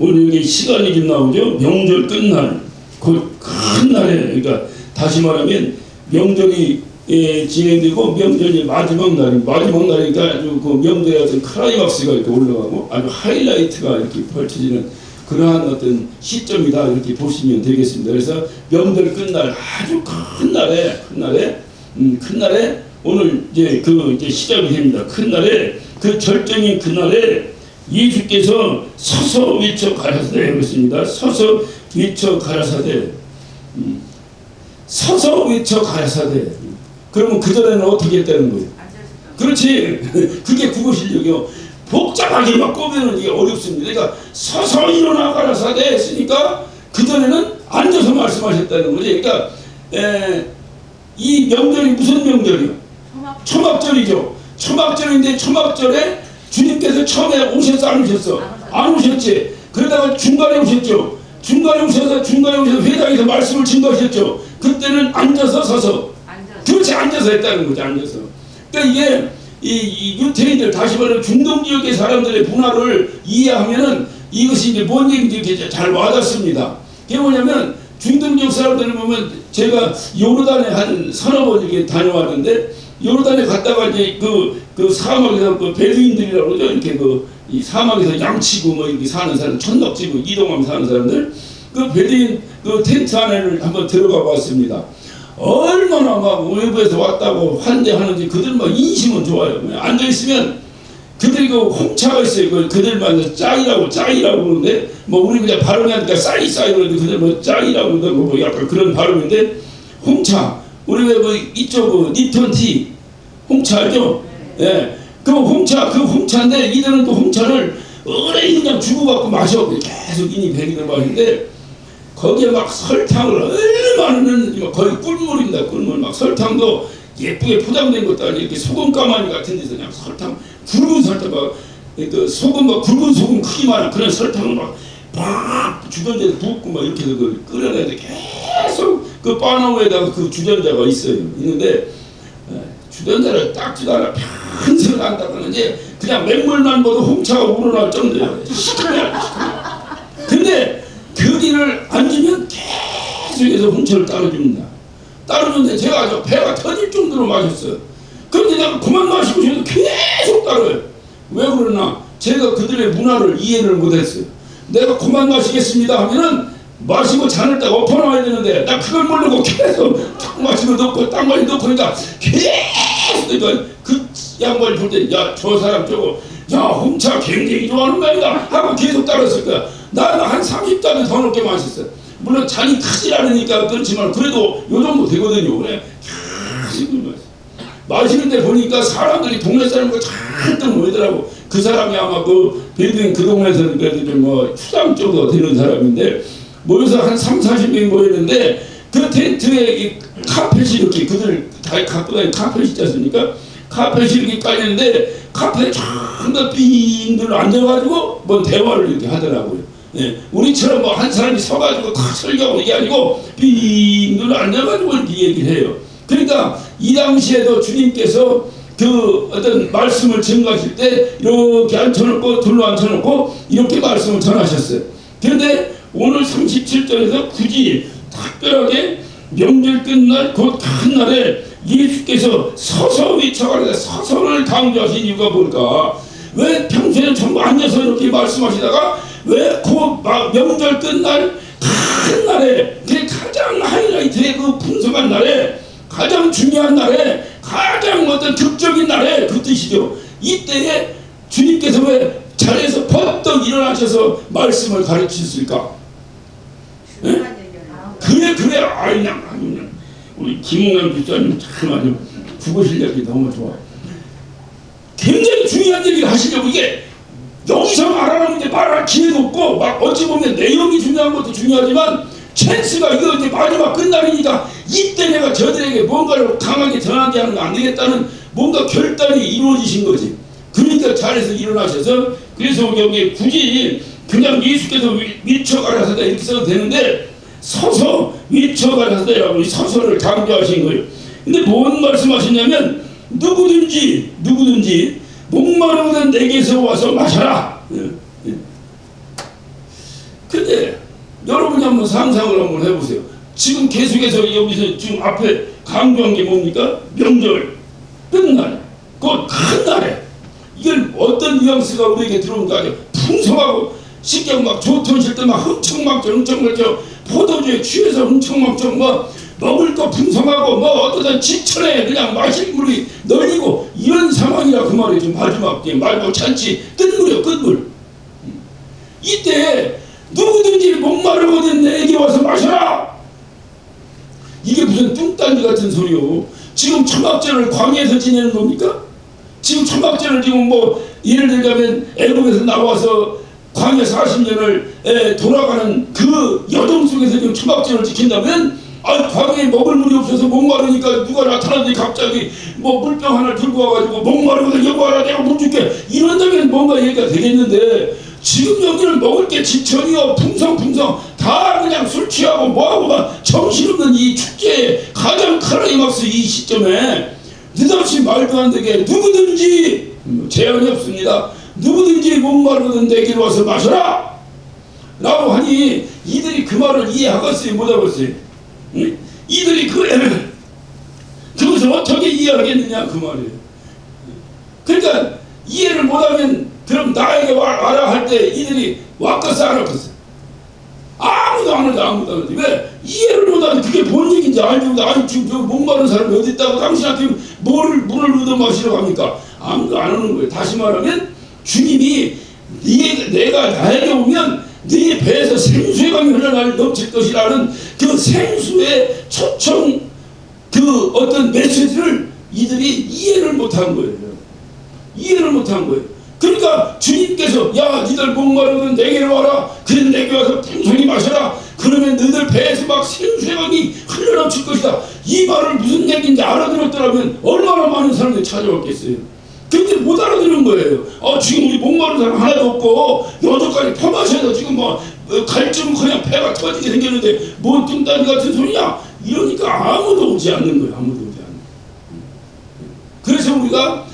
오늘 여기 시간이 좀 나오죠. 명절 끝날 그 큰 날에, 그러니까 다시 말하면 명절이 진행되고 명절이 마지막 날이니까 아주 그 명절의 어떤 클라이막스가 이렇게 올라가고 아주 하이라이트가 이렇게 펼쳐지는 그러한 어떤 시점이다 이렇게 보시면 되겠습니다. 그래서 명절 끝날 아주 큰 날에 오늘 이제 이제 시작이 됩니다. 큰 날에 그 절정인 그 날에 예수께서 서서 외쳐 가라사대 그렇습니다. 서서 외쳐 가라사대. 서서 외쳐 가라사대. 그러면 그 전에는 어떻게 했다는 거예요? 그렇지. 그게 국어 실력이요. 복잡하게 막 꼬매는 이게 어렵습니다. 그러니까 서서 일어나 가라사대 했으니까 그 전에는 앉아서 말씀하셨다는 거지. 그러니까 이 명절이 무슨 명절이요? 초막절이죠. 초막절인데 초막절에 주님께서 처음에 오셨어 안 오셨어? 안 오셨지. 그러다가 중간에 오셨죠. 중간에 오셔서 회당에서 말씀을 증거하셨죠. 그때는 앉아서 서서. 그렇지, 앉아서 했다는 거죠. 앉아서. 그러니까 이게 이 유태인들, 다시 말하면 중동 지역의 사람들의 문화를 이해하면은 이것이 이제 뭔 얘기인지 이렇게 잘 와닿습니다. 그게 뭐냐면 중동 지역 사람들을 보면 제가 요르단에 한 서너 번 이렇게 다녀왔는데 요르단에 갔다가 이제 그 사막에서 그 베두인들이라고 그러죠. 이렇게 이 사막에서 양치고 뭐 이렇게 사는 사람, 천막지고 이동하면서 사는 사람들, 그 베두인 그 텐트 안에를 한번 들어가 봤습니다. 얼마나 막 외부에서 왔다고 환대하는지 그들 막 인심은 좋아요. 앉아 있으면 그들이 그 홍차가 있어요. 그들만 짱이라고 그러는데 뭐 우리 그냥 발음하니까 싸이 그러는데 그들 뭐 짱이라고 그러고 뭐 약간 그런 발음인데 홍차. 우리 왜 이쪽 니톤티 홍차 알죠? 예. 그 홍차인데 이들은 그 홍차를 오래 그냥 주고받고 마셔. 계속 이니 배기들 마시는데 거기에 막 설탕을 얼마나 넣는지 거의 꿀물입니다. 꿀물. 막 설탕도 예쁘게 포장된 것도 아니고 이렇게 소금 가마니 같은 데서 그냥 설탕, 굵은 설탕, 그 소금 막 굵은 소금 크기만 한 그런 설탕을 막 주전자에 붓고 막 이렇게 해서 끓여내는데 계속 그 바나우에다가 그 주전자가 있는데 주전자를 닦지도 않아 평생 한다고는 이제 그냥 맹물만 봐도 홍차가 우러날 정도야. 근데 거기를 앉으면 계속해서 홍차를 따라줍니다. 따라주는데 제가 아주 배가 터질 정도로 마셨어요. 그런데 내가 그만 마시고 싶어서 계속 따라요. 왜 그러나 제가 그들의 문화를 이해를 못했어요. 내가 그만 마시겠습니다 하면은 마시고 잔을 딱 엎어놔야 되는데 나 그걸 모르고 계속 딱 마시고 넣고 딱 마시고 넣고 그러니까 계속 그 양반이 볼 때 야 저 사람 저거 야 홍차 굉장히 좋아하는 거 아니다 하고 계속 따랐을 거야. 나는 한 30잔을 더 넘게 마셨어요. 물론 잔이 크지 않으니까 그렇지만 그래도 요 정도 되거든요. 그래 계속 마시는데 보니까 사람들이 동네 사람과 잔뜩 모이더라고. 그 사람이 아마 그 빌딩 그 동네에서는 그래도 좀 뭐 추장 정도 되는 사람인데 모여서 한 30-40명이 모였는데 그 텐트에 이 카펫이 이렇게 그들 다 갖고 다니는 카펫이 있지 않습니까? 카펫이 이렇게 깔렸는데 카펫에 전부 빙 둘러 앉아가지고 뭐 대화를 이렇게 하더라고요. 예, 우리처럼 뭐 한 사람이 서가지고 탁 설교하고 이게 아니고 빙 둘러 앉아가지고 이렇게 얘기를 해요. 그러니까 이 당시에도 주님께서 그 어떤 말씀을 증거하실 때 이렇게 앉혀놓고 둘러 앉혀놓고 이렇게 말씀을 전하셨어요. 그런데 오늘 37절에서 굳이 특별하게 명절 끝날 곧 큰 날에 예수께서 서서 외쳐가지고 서서를 강조하신 이유가 뭘까? 왜 평소에는 전부 앉아서 이렇게 말씀하시다가 왜 그 명절 끝날 큰 날에 그 가장 하이라이트의 그 풍성한 날에 가장 중요한 날에 가장 어떤 극적인 날에 그 뜻이죠. 이때에 주님께서 왜 자리에서 버떡 일어나셔서 말씀을 가르치셨을까? 네? 그래 그냥 우리 김웅남 집사님 참 아주 국어 실력이 너무 좋아. 굉장히 중요한 얘기를 하시려고 이게 여기서 말하는 게 말할 기회도 없고 막 어찌 보면 내용이 중요한 것도 중요하지만 찬스가 이거 이제 마지막 끝날이니까 이때 내가 저들에게 뭔가를 강하게 전하게 하는 거 안 되겠다는 뭔가 결단이 이루어지신 거지. 그러니까 자리에서 일어나셔서 그래서 여기 굳이 그냥 예수께서 미쳐가라사대 이렇게 써도 되는데 서서 미쳐가라사대라고 이 서서를 강조하신 거예요. 근데 뭔 말씀하시냐면 누구든지 목마르거든 내게서 와서 마셔라. 근데 여러분이 한번 상상을 한번 해보세요. 지금 계속해서 여기서 지금 앞에 강조한 게 뭡니까? 명절 끝날 그 큰 날에 이걸 어떤 뉘앙스가 우리에게 들어온가 하죠. 풍성하고 쉽게 막 조턴실 때 막 흥청망청 포도주에 취해서 흥청망청 뭐 먹을 거 풍성하고 뭐 어떠한 지천에 그냥 마실 물이 널리고 이런 상황이라 그 말이죠. 마지막 때 말고 잔치 끝물이요, 끝물. 이때 누구든지 목마르거든 내게 와서 마셔라. 이게 무슨 뚱딴지 같은 소리요. 지금 초막절을 광야에서 지내는 겁니까? 지금 초막절을 지금 뭐 예를 들자면 애국에서 나와서 광야 40년을 돌아가는 그 여정 속에서 지금 초막절을 지킨다면 광야에 먹을 물이 없어서 목마르니까 누가 나타나더니 갑자기 뭐 물병 하나 들고 와가지고 목마르거든 여기 와라 내가 물 줄게 이런다면 뭔가 얘기가 되겠는데 지금 여기는 먹을 게 지천이요 풍성풍성 다 그냥 술 취하고 뭐하고 막 정신없는 이 축제에 가장 클라이막스 이 시점에 느닷없이 말도 안 되게 누구든지 제한이 없습니다. 누구든지 목마르거든 내게로 와서 마셔라 라고 하니 이들이 그 말을 이해하겠어요 못하겠어요? 이들이 그것을 어떻게 이해하겠느냐 그 말이에요. 그러니까 이해를 못하면 그럼 나에게 와라 할 때 이들이 왔겠어 안 왔겠어? 아무도 안 하죠. 왜? 이해를 못하니 그게 뭔 얘기인지 알지 못해. 아니 지금 저 목마른 사람이 어디 있다고 당신한테 물을 얻어 마시라고 합니까? 아무도 안 하는 거예요. 다시 말하면 주님이 내가 나에게 오면 네 배에서 생수의 강이 흘러날 넘칠 것이라는 그 생수의 초청 그 어떤 메시지를 이들이 이해를 못한 거예요. 이해를 못한 거예요. 그러니까 주님께서 야 니들 목마르거든 내게로 와라. 그래 내게 와서 풍성히 마셔라. 그러면 너희들 배에서 막 생수의 강이 흘러넘칠 것이다. 이 말을 무슨 얘기인지 알아들었더라면 얼마나 많은 사람들이 찾아왔겠어요. 근데 못 알아들은 거예요. 지금 우리 목마른 사람 하나도 없고 여전까지 퍼마셔서 지금 뭐 갈증은 그냥 배가 터지게 생겼는데 뭔 뚱딴지 같은 소리냐 이러니까 아무도 오지 않는 거예요. 아무도 오지 않는 거예요. 그래서 우리가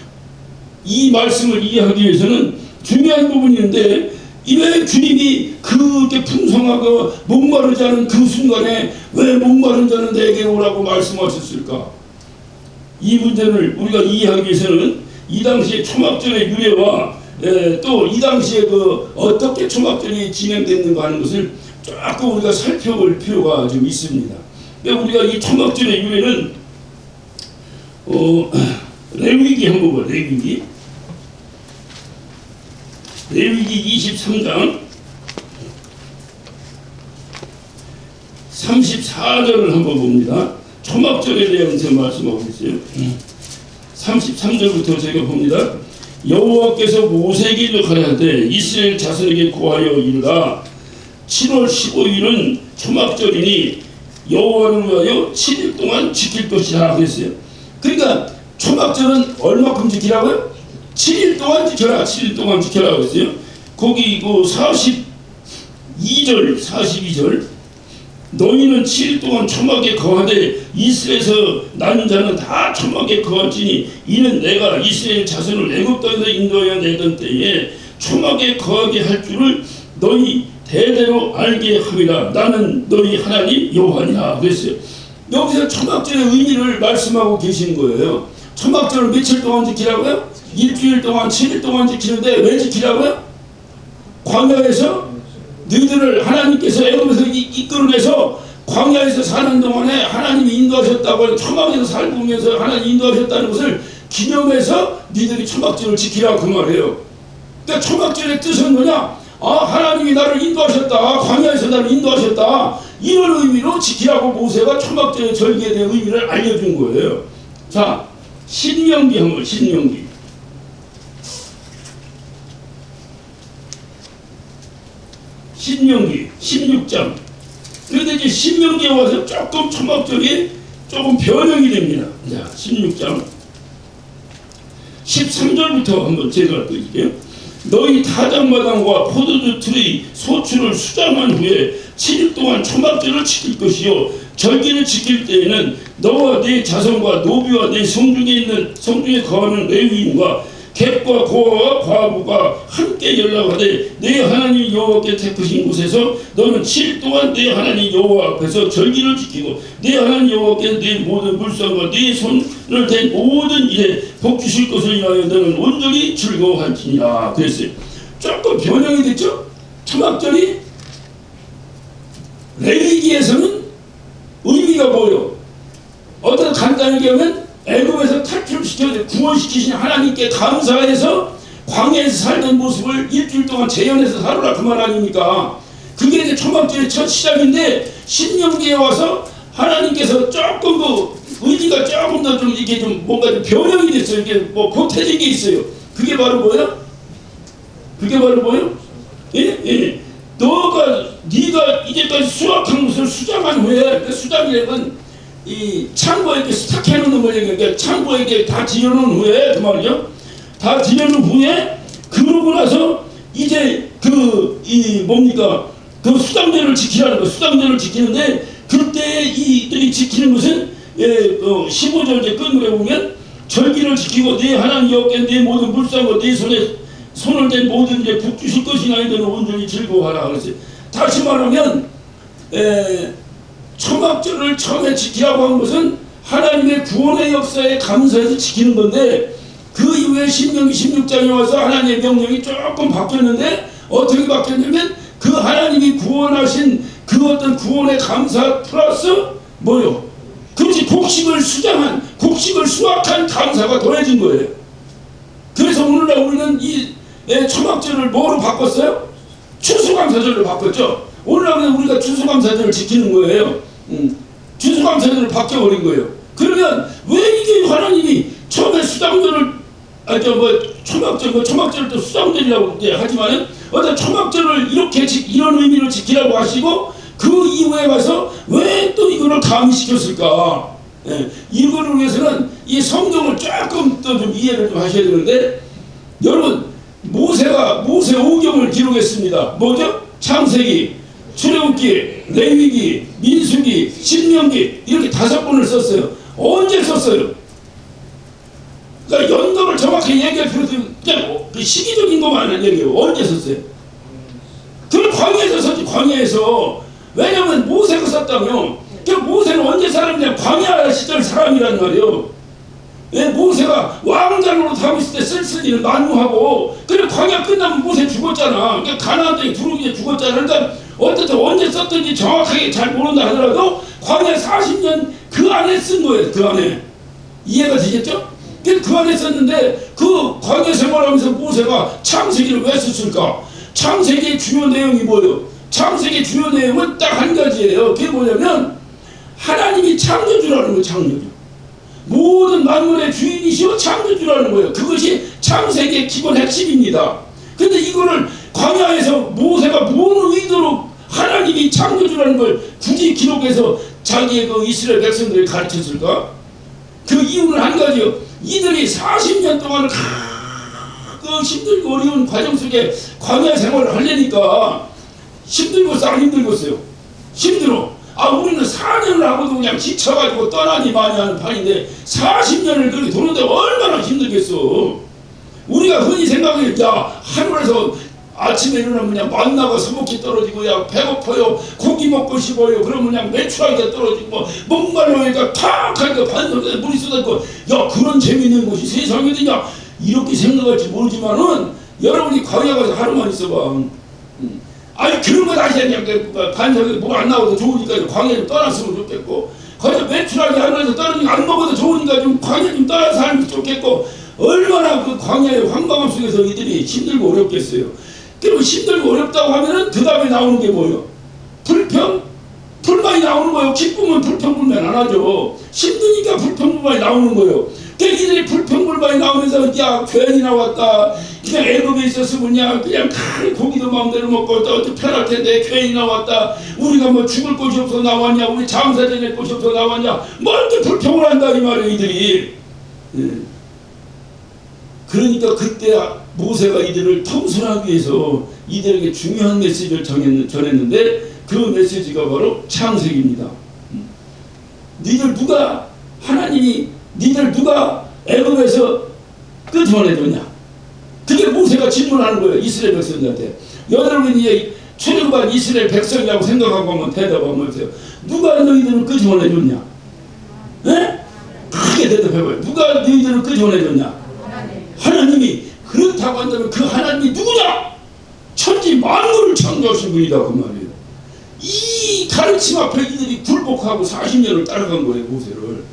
이 말씀을 이해하기 위해서는 중요한 부분이 있는데 왜 주님이 그렇게 풍성하고 목마르지 않은 그 순간에 왜 목마른 자는 내게 오라고 말씀하셨을까? 이 문제를 우리가 이해하기 위해서는 이 당시에 초막절의 유래와 또 이 당시에 그 어떻게 초막절이 진행됐는가 하는 것을 조금 우리가 살펴볼 필요가 좀 있습니다. 그러니까 우리가 이 초막절의 유래는 레위기 한번 봐. 레위기 23장 34절을 한번 봅니다. 초막절에 대해서 말씀하고 있어요. 33절부터 제가 봅니다. 여호와께서 모세에게 가라사대 이스라엘 자손에게 고하여 이르라 7월 15일은 초막절이니 여호와를 위하여 7일 동안 지킬 것이라 그랬어요. 그러니까 초막절은 얼마큼 지키라고요? 7일 동안 지켜라. 7일 동안 지켜라 그랬어요. 거기 그 42절 너희는 7일 동안 초막에 거하되 이스라엘에서 난 자는 다 초막에 거할지니 이는 내가 이스라엘 자손을 애굽 땅에서 인도하여 내던 때에 초막에 거하게 할 줄을 너희 대대로 알게 함이라. 나는 너희 하나님 여호와니라 그랬어요. 여기서 초막절의 의미를 말씀하고 계신 거예요. 초막절을 며칠 동안 지키라고요? 일주일 동안 7일 동안 지키는데 왜 지키라고요? 광야에서 너희들을 하나님께서 애굽에서 이끌어내서 광야에서 사는 동안에 하나님이 인도하셨다고 초막에서 살면서 하나님이 인도하셨다는 것을 기념해서 너희들이 초막절을 지키라 그 말이에요. 그러니까 초막절의 뜻은 뭐냐? 하나님이 나를 인도하셨다. 광야에서 나를 인도하셨다. 이런 의미로 지키라고 모세가 초막절의 절기에 대한 의미를 알려준 거예요. 자, 신명기 한번 신명기 16장. 그런데 이제 신명기에 와서 조금 초막절이 조금 변형이 됩니다. 자, 16장 13절부터 한번 제가 드릴게요. 너희 타작마당과 포도주 틀의 소출을 수장한 후에 7일 동안 초막절을 지킬 것이요 절기를 지킬 때에는 너와 네 자손과 노비와 네 성중에 거하는 레위인과 객과 고아와 과부가 함께 연락하되 내 하나님 여호와께 택하신 곳에서 너는 7일 동안 내 하나님 여호와 앞에서 절기를 지키고 내 하나님 여호와께 내 모든 물상과 네 손을 댄 모든 일에 복 주실 것을 위하여 너는 온전히 즐거워할지니라 그랬어요. 조금 변형이 됐죠? 초막절이 레위기에서는 의미가 뭐예요? 어떤 간단하게 하면 애굽에서 탈출시켜 구원시키신 하나님께 감사해서 광야에서 살던 모습을 일주일 동안 재현해서 살아라 그 말 아닙니까? 그게 이제 초막절의 첫 시작인데 신명기에 와서 하나님께서 조금 의미가 조금 더 좀 이게 좀 뭔가 좀 변형이 됐어요. 이게 뭐 보태진 게 있어요. 그게 바로 뭐야? 그게 바로 뭐예요? 예? 네가 이제까지 수확한 것을 수장한 후에 그러니까 수장이라면 이 창고에 이렇게 스탁해 놓는 걸 얘기하니까 창고에 이렇게 다 들여놓은 후에 그 말이죠. 다 들여놓은 후에 그러고 나서 이제 그 수장제를 지키라는 거. 수장제를 지키는데 그때 이들이 지키는 것은 15절 이제 끝물에 보면 절기를 지키고 내 하나님 여호와께 내 모든 물상과 내 손을 댄 모든 이제 복 주실 것이나 이들은 온전히 즐거워하라 그랬어요. 다시 말하면 초막절을 처음에 지키라고 한 것은 하나님의 구원의 역사에 감사해서 지키는 건데 그 이후에 신명기 16장에 와서 하나님의 명령이 조금 바뀌었는데 어떻게 바뀌었냐면 그 하나님이 구원하신 그 어떤 구원의 감사 플러스 뭐요? 그렇지 곡식을 수확한 감사가 더해진 거예요. 그래서 오늘날 우리는 이 초막절을 뭐로 바꿨어요? 추수감사절로 바꿨죠. 오늘날 우리가 추수감사절을 지키는 거예요. 추수감사절을 바뀌어버린 거예요. 그러면 왜 이게 하나님이 처음에 수장절을 초막절을 또 수장절이라고 하지만은 어떤 초막절을 이렇게 이런 의미를 지키라고 하시고 그 이후에 와서 왜 또 이거를 가미시켰을까? 이거를 위해서는 이 성경을 조금 또 좀 이해를 좀 하셔야 되는데 여러분 모세 5경을 기록했습니다. 뭐죠? 창세기, 출애굽기, 레위기, 민수기, 신명기 이렇게 5권을 썼어요. 언제 썼어요? 그러니까 연도를 정확히 얘기할 필요도 그냥 그 시기적인 것만 얘기해요. 언제 썼어요? 그걸 광야에서 썼지. 광야에서. 왜냐면 모세가 썼다며. 그 모세는 언제 살았냐? 광야 시절 사람이란 말이에요. 모세가 왕자로 타고 있을 때 쓸쓸히는 만무하고 그래 광야 끝나면 모세 죽었잖아. 그러니까 가나안 땅에 들어오기 죽었잖아. 그러니까 어쨌든 언제 썼든지 정확하게 잘 모른다 하더라도 광야 40년 그 안에 쓴 거예요. 그 안에. 이해가 되겠죠? 그 안에 썼는데 그 광야 생활하면서 모세가 창세기를 왜 썼을까? 창세기의 주요 내용이 뭐예요? 창세기의 주요 내용은 딱 한 가지예요. 그게 뭐냐면 하나님이 창조주라는 거예요. 창조주. 모든 만물의 주인이시오 창조주라는 거예요. 그것이 창세기의 기본 핵심입니다. 근데 이거를 광야에서 모세가 뭔 의도로 하나님이 창조주라는 걸 굳이 기록해서 자기의 그 이스라엘 백성들을 가르쳤을까? 그 이유는 한 가지요. 이들이 40년 동안 그 힘들고 어려운 과정 속에 광야 생활을 하려니까 힘들겠어요? 안 힘들겠어요? 힘들어. 우리는 4년을 하고도 그냥 지쳐가지고 떠나니 많이 하는 판인데 40년을 그렇게 도는데 얼마나 힘들겠어. 우리가 흔히 생각해, 하늘에서 아침에 일어나면 그냥 만나가 서먹히 떨어지고, 배고파요, 고기 먹고 싶어요, 그러면 그냥 매출하기가 떨어지고, 목말라니까 탁 하니까 반석에 물이 쏟아지고, 그런 재미있는 곳이 세상에 어디냐? 이렇게 생각할지 모르지만은, 여러분이 광야 가서 하루만 있어봐. 그런 거 다시 그냥 반석에 뭐 안 나와도 좋으니까 광야를 떠났으면 좋겠고, 거기서 매출하게 하늘에서 떨어지니까 안 먹어도 좋으니까 좀 광야 좀 떠나서 살면 좋겠고, 얼마나 그 광야의 황방함 속에서 이들이 힘들고 어렵겠어요. 그리고 힘들고 어렵다고 하면은 그 다음에 나오는 게 뭐예요? 불만이 나오는 거예요. 기쁘면 불평불만 안 하죠. 힘드니까 불평불만이 나오는 거예요. 그러니까 이들이 불평불만이 나오면서 괜히 나왔다. 그냥 애굽에 있었으면 그냥 고기도 마음대로 먹고 또 편할 텐데 괜히 나왔다. 우리가 뭐 죽을 곳이 없어 나왔냐? 우리 장사 지낼 곳이 없어 나왔냐? 뭐 이렇게 불평을 한다 이 말이에요 이들이. 그러니까 그때 모세가 이들을 통솔하기 위해서 이들에게 중요한 메시지를 전했는데 그 메시지가 바로 창세기입니다. 니들 누가 애굽에서 끄집어내줬냐? 그게 모세가 질문하는 거예요. 이스라엘 백성들한테. 여러분이 출애굽한 이스라엘 백성이라고 생각하고 한번 대답하면 보세요. 누가 너희들을 끄집어내줬냐? 예? 크게 대답해봐요. 누가 너희들을 끄집어내줬냐? 하나님이. 그렇다고 한다면 그 하나님이 누구냐? 천지 만물을 창조하신 분이다 그 말이에요. 이 가르침 앞에 이들이 굴복하고 40년을 따라간 거예요. 모세를.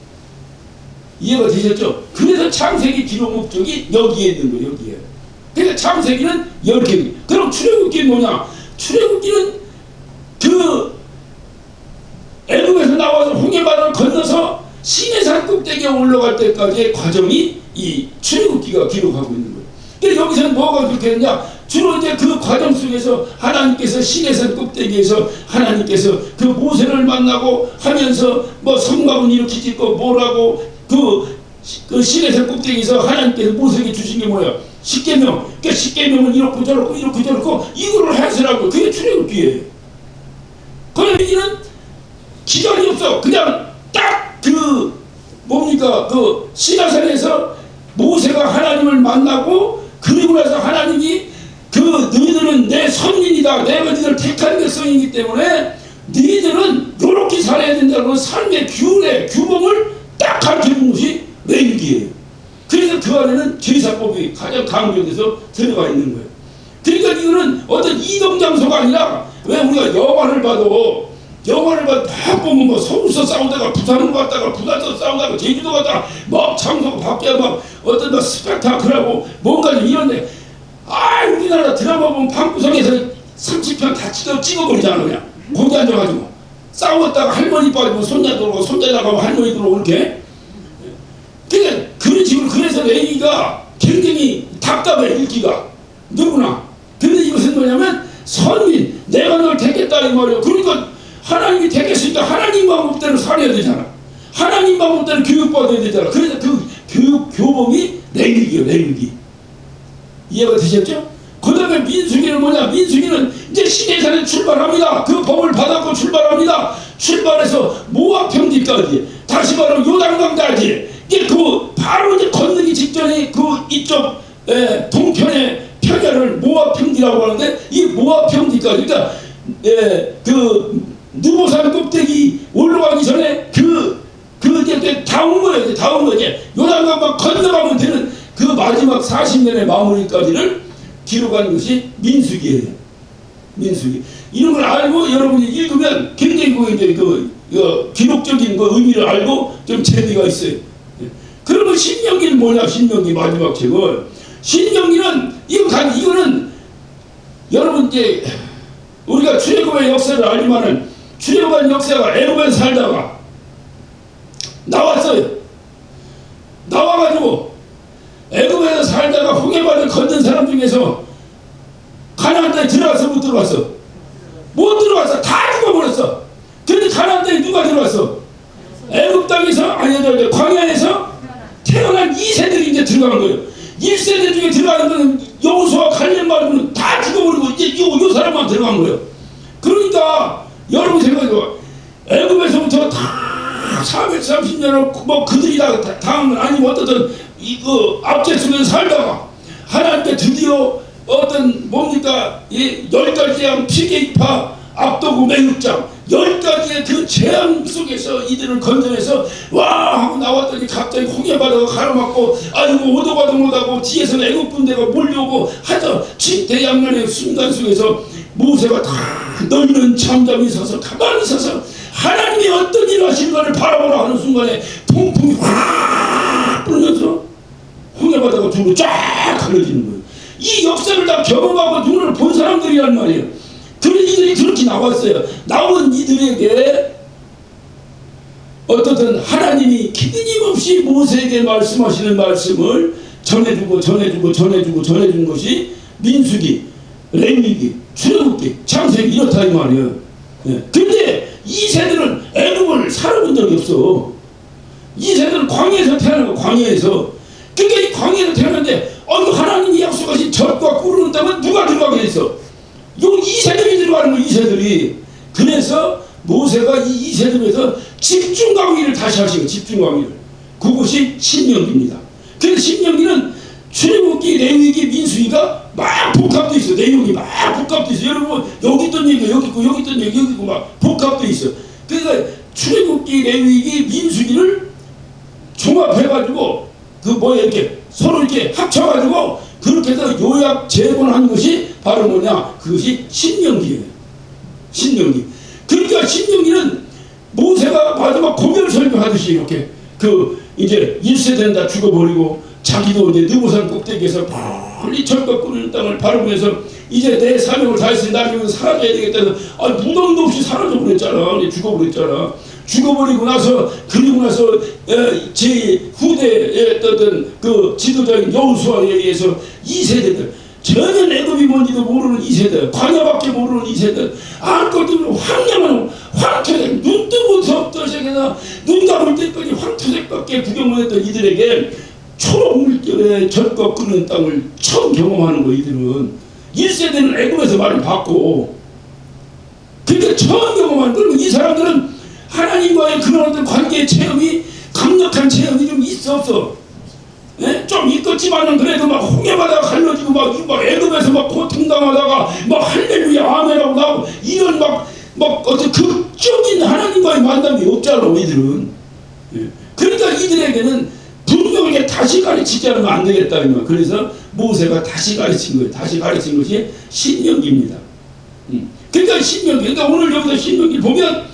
이해가 되셨죠? 그래서 창세기 기록 목적이 여기에 있는 거예요. 여기에. 그러니까 창세기는 10개. 그럼 출애굽기는 뭐냐? 출애굽기는 그 애굽에서 나와서 홍해바다를 건너서 시내산 꼭대기에 올라갈 때까지의 과정이 이 출애굽기가 기록하고 있는 거예요. 그래서 여기서는 뭐가 그렇게 했냐? 주로 이제 그 과정 속에서 하나님께서 시내산 꼭대기에서 하나님께서 그 모세를 만나고 하면서 뭐 성막은 이렇게 짓고 뭐라고 그 시내산 꼭대기에서 하나님께서 모세에게 주신 게 뭐야? 십계명. 그러니까 십계명은 이렇고 저렇고 이렇고 저렇고 이거를 해설하고 그게 출애굽기예요. 그럼 여기는 기간이 없어. 그냥 딱 그 뭡니까? 그 시나산에서 모세가 하나님을 만나고 그리고 나서 하나님이 그 너희들은 내 선민이다. 내가 너희들 택한 백성이기 때문에 너희들은 요렇게 살아야 된다는 삶의 규례, 규범을 딱 가르쳐준 것이 레위기예요. 그래서 그 안에는 제사법이 가장 강조돼서 들어가 있는 거예요. 그러니까 이거는 어떤 이동장소가 아니라 왜 우리가 영화를 봐도 다 보면 뭐 서울서 싸우다가 부산으로 갔다가 부산서 싸우다가 제주도 갔다가 막 장소가 바뀌어 막 어떤 막 스펙타클하고 뭔가 이런데 우리나라 드라마 보면 방구석에서 30편 다 찍어버리잖아. 그냥 거기 앉아가지고 싸웠다가 할머니 빠지고 손자 들어오고 손자 나가고 할머니 들어오고 이렇게. 그러니까 그런 식으로. 그래서 레위기가 굉장히 답답해. 읽기가 누구나. 근데 이것은 뭐냐면 선민, 내가 널 택했다 이 말이에요. 그러니까 하나님이 택했으니까 하나님 방법대로 살아야 되잖아. 하나님 방법대로 교육받아야 되잖아. 그래서 그 교육 교범이 레위기예요. 레위기. 이해가 되셨죠? 그 다음에 민수기는 뭐냐? 민수기는 이제 시내산에 출발합니다. 그 법을 받았고 출발합니다. 출발해서 모압 평지까지, 다시 말하면 요단강까지, 이제 그 바로 이제 건너기 직전에 그 이쪽 동편의 평야를 모압 평지라고 하는데, 이 모압 평지까지, 그러니까 그 느보산 꼭대기 올라가기 전에 이제 다 온 거예요. 다 온 거예요. 이제 요단강만 건너가면 되는 그 마지막 40년의 마무리까지를 기록한 것이 민수기예요. 민수기. 이런 걸 알고 여러분이 읽으면 굉장히 이제 그 기록적인 그 의미를 알고 좀 재미가 있어요. 그러면 신명기는 뭐냐? 신명기 마지막 책은. 신명기는 이거는 여러분 이제 우리가 출애굽의 역사를 알지만은 출애굽한 역사가 애굽에 살다가 나왔어요. 나와가지고 애굽에서 살다가 홍해바다를 건넌 사람 중에서 가나안 땅에 들어갔어? 못 들어갔어? 못 들어갔어. 다 죽어버렸어. 그런데 가나안 땅에 누가 들어갔어? 애굽 땅에서 아니 광야에서 태어난 2세들이 이제 들어간 거예요. 1세대 중에 들어가는 거는 여호수아 갈렙 말고는 다 죽어버리고 이제 요 사람만 들어간 거예요. 그러니까 여러분 생각해봐. 애굽에서부터 다 430년을 뭐 그들이 다 당한 건 아니고 어떤 압제 속에서 살다가 하나님께 드디어 어떤 뭡니까 10가지의 피계입파 압도고 매육장 10가지의 그 재앙 속에서 이들을 건져내서 와 하고 나왔더니 갑자기 홍해바다가 가로막고 아이고 오도 가도 못하고 뒤에서는 애국 군대가 몰려오고 하여 진대양난의 순간 속에서 모세가 다 너희는 잠잠히 서서 가만히 서서 하나님이 어떤 일을 하시는가를 바라보라 하는 순간에 동풍이 확 불면서 홍해바다가 두루 쫙 갈라지는 거예요. 이 역사를 다 경험하고 눈을 본 사람들이란 말이에요. 그런 이들이 그렇게 나왔어요. 나온 이들에게 어떻든 하나님이 끊임없이 모세에게 말씀하시는 말씀을 전해주고 전해준 것이 민수기, 레위기, 출애굽기, 창세기 이렇다 이 말이에요. 근데 이 세대는 애굽을 살아본 적이 없어. 이 세대는 광야에서 태어난 거, 광야에서. 그러니까 이 광야에서 태어났는데 하나님이 약속하신 젖과 꿀을 넣다면 누가 들어가게 했어? 요 2세들이 들어가는 거예요. 2세들이. 그래서 모세가 이 2세들에서 집중 강의를 다시 하시고 집중 강의를. 그것이 신명기입니다. 그래서 신명기는 출애굽기 출애굽기, 레위기, 민수기가 막 복합돼 있어. 내용이 막 복합돼 있어. 여러분 여기 있던 얘기가 여기 있고 여기 있던 얘기 여기 있고 막 복합돼 있어. 그러니까 출애굽기, 레위기, 민수기를 종합해가지고 그 뭐야 이렇게 서로 이렇게 합쳐가지고 그렇게 해서 요약 재본한 것이 바로 뭐냐, 그것이 신명기예요. 신명기. 그러니까 신명기는 모세가 마지막 고별 설교하듯이 이렇게 그 이제 1세대는 다 죽어버리고 자기도 이제 느보산 꼭대기에서 멀리 철벽 꾸리는 땅을 바라보면서 이제 내 사명을 다했으니 나중에 사라져야 되겠다 해서 무덤도 없이 사라져버렸잖아. 죽어버렸잖아. 죽어버리고 나서 그리고 나서 제 후대에 어떤 그 지도자인 여호수아에 의해서 2세대들 전혀 애굽이 뭔지도 모르는 2세대, 광야밖에 모르는 2세대, 알 것도 없는 황량한 황토색, 눈 뜨고서부터 시작해서 눈 감을 때까지 황토색밖에 구경 못했던 이들에게 초록 물결에 절거 끓는 땅을 처음 경험하는 거. 이들은 1세대는 애굽에서 많이 봤고, 그러니까 처음 경험하는. 그러면 이 사람들은 하나님과의 그런 어떤 관계의 체험이, 강력한 체험이 좀 있어 없어? 예? 좀 있겠지만은 그래도 막 홍해바다가 갈라지고 막 애굽에서 막 고통당하다가 막 할렐루야 아멘하고 나오고 이런 막 어떤 극적인 하나님과의 만남이 없잖아 이들은. 예. 그러니까 이들에게는 분명하게 다시 가르치지 않으면 안 되겠다. 그래서 모세가 다시 가르친 거예요. 다시 가르친 것이 신명기입니다. 그러니까 신명기. 그러니까 오늘 여기서 신명기를 보면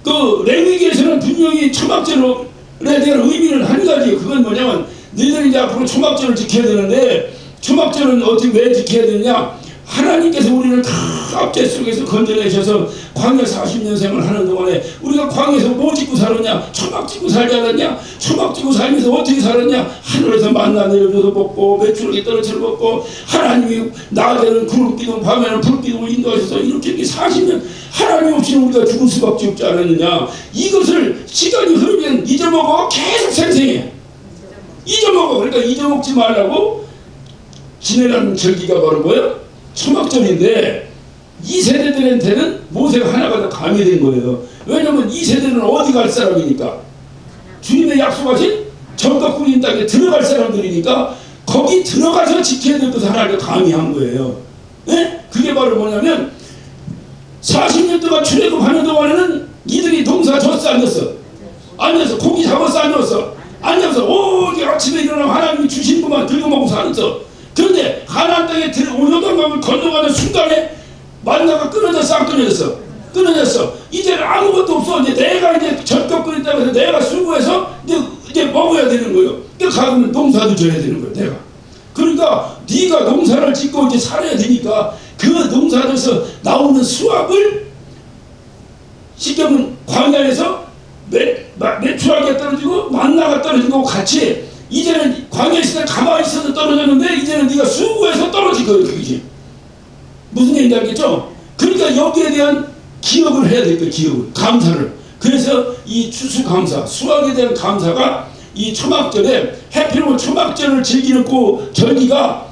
그 레위기에서는 분명히 초막절에 대한 의미는 한 가지예요. 그건 뭐냐면 너희들이 이제 앞으로 초막절을 지켜야 되는데, 초막절은 어떻게 왜 지켜야 되느냐? 하나님께서 우리를 다 압제 속에서 건져내셔서 광야 40년 생을 하는 동안에 우리가 광야에서 뭐 짓고 살았냐? 초막 짓고 살지 않았냐? 초막 짓고 살면서 어떻게 살았냐? 하늘에서 만나 내려줘서 먹고 메추라기 떨어져 먹고, 하나님이 낮에는 구름기둥 밤에는 불기둥을 인도하셔서 이렇게 40년 하나님 없이는 우리가 죽을 수밖에 없지 않았느냐? 이것을 시간이 흐르면 잊어먹어 계속 생생해. 잊어먹어. 그러니까 잊어먹지 말라고 지내라는 절기가 바로 뭐예요? 초막절인데, 이 세대들한테는 모세가 하나가 더 가미된 거예요. 왜냐면 이 세대는 어디 갈 사람이니까, 주님의 약속하신 절거 꾸린 땅에 들어갈 사람들이니까 거기 들어가서 지켜야 될 것을 하나를 가미한 거예요. 네? 그게 바로 뭐냐면 40년 동안 출애굽하는 동안에는 이들이 농사 졌어 안 졌어? 안 졌어. 고기 잡았어 안 잡았어? 안 잡았어. 오직 아침에 일어나면 하나님이 주신 것만 들고 먹고 살았어. 그런데 가나안 땅에 요단강을 건너가는 순간에 만나가 끊어졌어 안 끊어졌어? 끊어졌어. 이제는 아무것도 없어. 이제 내가 이제 절거 끓였다고 해서 내가 수고해서 이제 먹어야 되는 거예요. 그러니까 가면 농사도 져야 되는 거예요. 내가. 그러니까 네가 농사를 짓고 이제 살아야 되니까 그 농사에서 나오는 수확을 쉽게 하면 광야에서 메추라기가 떨어지고 만나가 떨어진 거고 같이, 이제는 광야에 있을 때 가만히 있어도 떨어졌는데 이제는 네가 수고해서 떨어질 거예요. 그게 무슨 얘기인지 알겠죠? 그러니까 여기에 대한 기억을 해야 될 거예요. 기억을, 감사를. 그래서 이 추수감사, 수확에 대한 감사가 이 초막절에, 해피로 초막절을 즐기는 그 절기가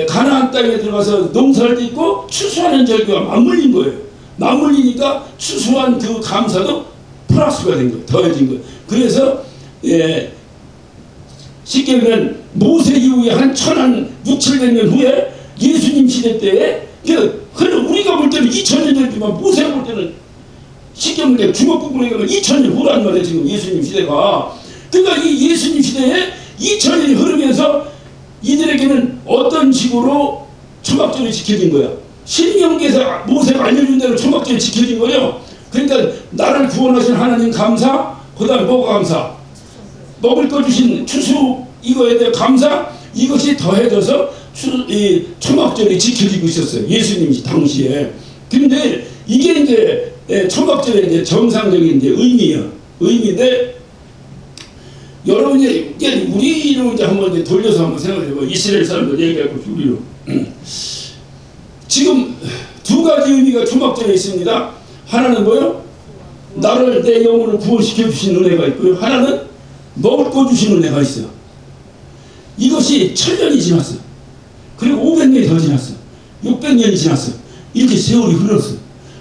가나안 땅에 들어가서 농사를 짓고 추수하는 절기와 맞물린 거예요. 맞물리니까 추수한 그 감사도 플러스가 된 거예요. 더해진 거예요. 그래서 쉽게 말하면 모세 이후에 한 1600년 후에 예수님 시대 때에, 그럼 우리가 볼 때는 2000년 전이지만 모세가 볼 때는 쉽게 말하면 주먹구구로 얘기하면 2000년 후란 말이에요. 지금 예수님 시대가. 그러니까 이 예수님 시대에 2000년이 흐르면서 이들에게는 어떤 식으로 초막절이 지켜진 거야? 신명기에서 모세가 알려준 대로 초막절이 지켜진 거예요. 그러니까 나를 구원하신 하나님 감사, 그 다음에 뭐가 감사? 먹을 거 주신 추수 이거에 대해 감사, 이것이 더해져서 이 초막절이 지켜지고 있었어요. 예수님 당시에. 근데 이게 이제 초막절의 이제 정상적인 이제 의미예요. 의미인데, 여러분이 이게 우리로 이제 한번 이제 돌려서 한번 생각해봐. 이스라엘 사람들 얘기하고 우리로. 지금 두 가지 의미가 초막절에 있습니다. 하나는 뭐요? 나를 내 영혼을 구원시켜 주신 은혜가 있고요. 하나는 먹을 거 주신 은혜가 있어요. 이것이 1000년이 지났어. 그리고 500년이 더 지났어. 600년이 지났어. 이렇게 세월이 흘렀어.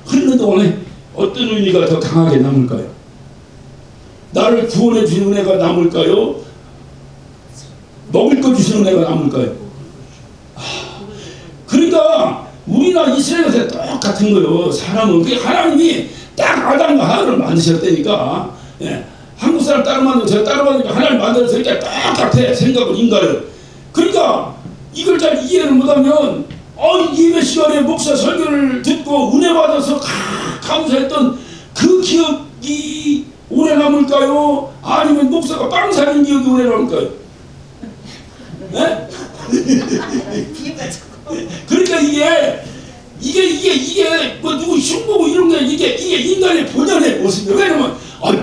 흐르는 동안에 어떤 의미가 더 강하게 남을까요? 나를 구원해 주신 은혜가 남을까요? 먹을 거 주시는 애가 남을까요? 그러니까 우리나 이스라엘한테 똑같은 거요. 사람은 그 하나님이 딱 아담과 하와를 만드셨다니까. 예. 한국 사람 따로 만들고 제가 따로 만들고 하나님 만들어서 이렇게 똑같아. 생각은 인간은. 그러니까 이걸 잘 이해를 못하면 예배 시간에 목사 설교를 듣고 은혜 받아서 감사했던 그 기억이 오래 남을까요? 아니면 목사가 빵 사는 기억이 오래 남을까요? 네? 그러니까 이게 뭐 누구 흉보고 이런 게 이게 인간의 본연의 모습이에요. 왜냐면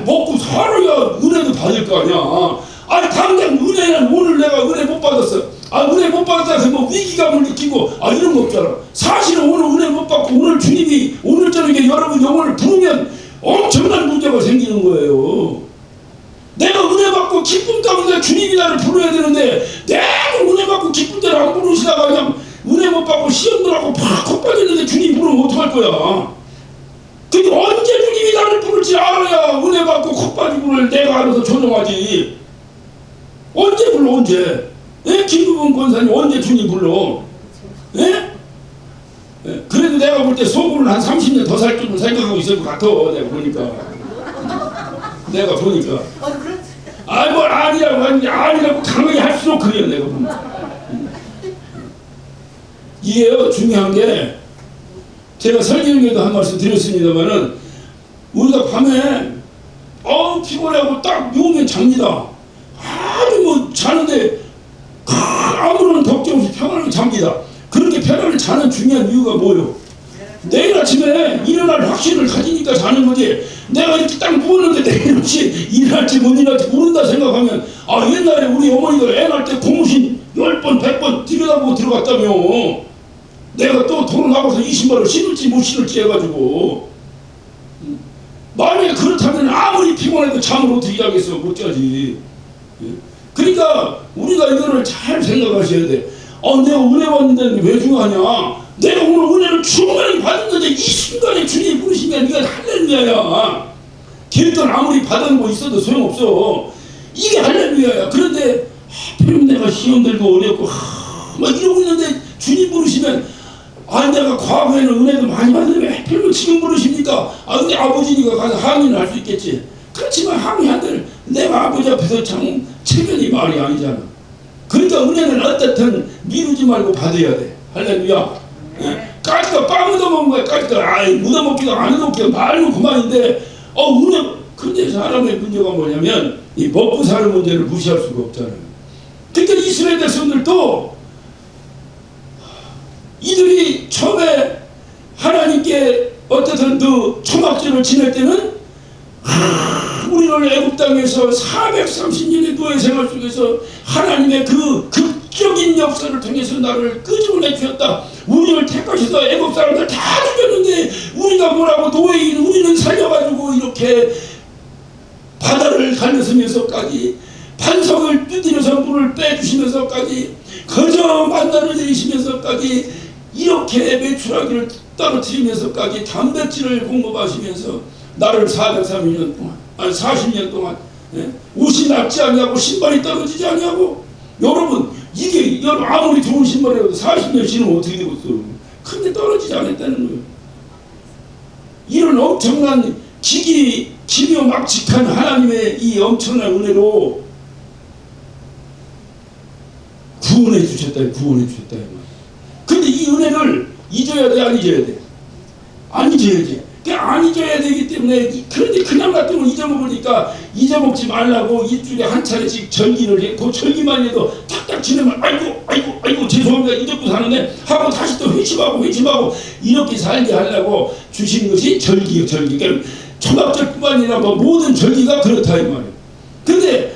먹고 살아야 은혜도 받을 거 아니야. 당장 은혜는 오늘 내가 은혜 못 받았어. 은혜 못 받았다 해서 뭐 위기감을 느끼고 이런 거 없잖아. 사실은 오늘 은혜 못 받고 오늘 주님이 오늘 저녁에 여러분 영혼을 부르면 엄청난 문제가 생기는 거예요. 내가 은혜 받고 기쁨 가운데 주님이 나를 부르야 되는데 내가 은혜 받고 기쁨 때를 안 부르시다가 그냥 은혜 못 받고 시험들하고 팍 빠졌는데 주님 부르면 어떡할 거야. 근데 언제 주님이 나를 부를지 알아야 은혜 받고 콕 빠지고를 내가 알아서 조정하지. 언제 불러 언제? 예? 김구분 권사님 언제 주님 불러? 예? 예? 그래도 내가 볼 때 속으로는 한 30년 더 살 줄을 생각하고 있을 것 같아. 내가 보니까. 뭘 아니라고 강하게 할수록 그래요. 내가 보면. 이게요 중요한 게 제가 설교에도 한 말씀 드렸습니다만은 우리가 밤에 피곤하고 딱 누우면 잡니다. 아주 뭐 자는데 아무런 걱정 없이 편안하게 잡니다. 그렇게 편안하게 자는 중요한 이유가 뭐예요? 내일 아침에 일어날 확신을 가지니까 자는 거지. 내가 이렇게 딱 누웠는데 내일 혹시 일어날지 못 일어날지 모른다 생각하면 옛날에 우리 어머니들 애 낳을 때 고무신 10번 100번 들여다보고 들어갔다며. 내가 또 돈을 나가서 이 신발을 신을지 못 신을지 해가지고 만약에 그렇다면 아무리 피곤해도 잠을 어떻게 자겠어. 못 자지. 그러니까 우리가 이거를 잘 생각하셔야 돼. 내가 은혜 받는다는 게 왜 중요하냐. 내가 오늘 은혜를 충분히 받았는데 이 순간에 주님이 부르시면 이건 할렐루야야. 길돈 아무리 받은 거 있어도 소용없어. 이게 할렐루야야. 그런데 하필 내가 시험 들고 어렵고 막 이러고 있는데 주님 부르시면 내가 과거에는 은혜도 많이 받는데 왜 하필 지금 부르십니까? 근데 아버지니까 가서 항의는 할 수 있겠지. 그렇지만 항의한들 내가 아버지 앞에서 참 체면이 말이 아니잖아. 그러니까 은혜는 어떻든 미루지 말고 받아야 돼. 할렐루야. 까짓거 빵 얻어먹은 거야. 까짓거 묻어먹기도 안 얻어먹기도 말로 그만인데 은혜. 근데 사람의 문제가 뭐냐면 이 먹고 사는 문제를 무시할 수가 없잖아요. 그러니까 이스라엘 백성들도 이들이 처음에 하나님께 어떻든 그 초막절을 지낼 때는 우리를 애굽 땅에서 430년의 노예 생활 속에서 하나님의 그 극적인 역사를 통해서 나를 끄집어내 주셨다. 우리를 택하셔서 애굽 사람들 다 죽였는데 우리가 뭐라고 노예인 우리는 살려가지고 이렇게 바다를 갈라서면서까지 반석을 두드려서 물을 빼주시면서까지 거저 만나를 내리시면서까지 이렇게 매출하기를 떨어뜨리면서까지 단백질을 공급하시면서 나를 430년 동안 40년 동안 옷이 낫지 아니하고 신발이 떨어지지 아니하고 여러분 이게 아무리 좋은 신발이라도 40년 신으면 어떻게 되겠어. 근데 떨어지지 않았다는 거예요. 이런 엄청난 기묘막직한 하나님의 이 엄청난 은혜로 구원해 주셨다. 근데 이 은혜를 잊어야 돼, 안 잊어야 돼? 안 잊어야지. 안 잊어야 되기 때문에 그런데 그냥 같은 걸 잊어먹으니까 잊어먹지 말라고 일주일에 한 차례씩 절기를 해. 그 절기만 해도 탁탁 지내면 아이고 죄송합니다 잊었고 사는데 하고 다시 또 회심하고 이렇게 살게 하려고 주신 것이 절기예요. 그러니까 초막절뿐만 아니라 모든 절기가 그렇다 이 말이에요. 근데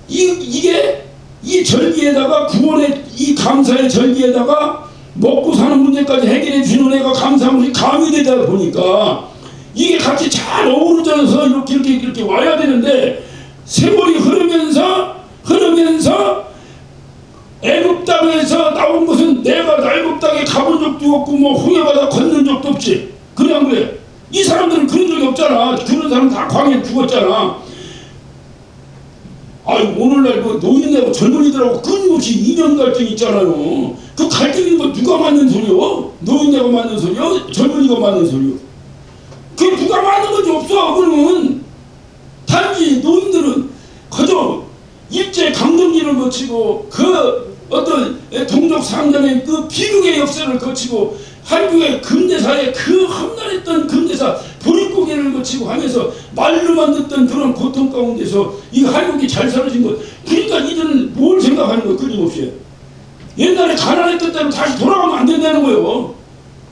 이게 이 절기에다가 구원의 이 감사의 절기에다가 먹고 사는 문제까지 해결해 주는 은혜가 감사함이 가미되다 보니까 이게 같이 잘 어우러져서 이렇게 와야 되는데 세월이 흐르면서 애굽 땅에서 나온 것은 내가 애굽 땅에 가본 적도 없고 홍해바다 건넌 적도 없지. 그래 안 그래? 이 사람들은 그런 적이 없잖아. 그런 사람 다 광야에 죽었잖아. 오늘날 노인네고 젊은이들하고 끊임없이 이념 갈등이 있잖아요. 그 갈등이 뭐 누가 맞는 소리요? 노인네가 맞는 소리요? 젊은이가 맞는 소리요? 그 누가 맞는 건지 없어. 그러면 단지 노인들은 그저 일제 강점기를 거치고 그 어떤 동족 상전의 그 비극의 역사를 거치고 한국의 근대사의 그 험난했던 근대사 보릿고개를 거치고 하면서 말로만 듣던 그런 고통 가운데서 이 한국이 잘 살아진 것. 그러니까 이들은 뭘 생각하는 거예요? 끊임없이 옛날에 가난했던 대로 다시 돌아가면 안 된다는 거예요.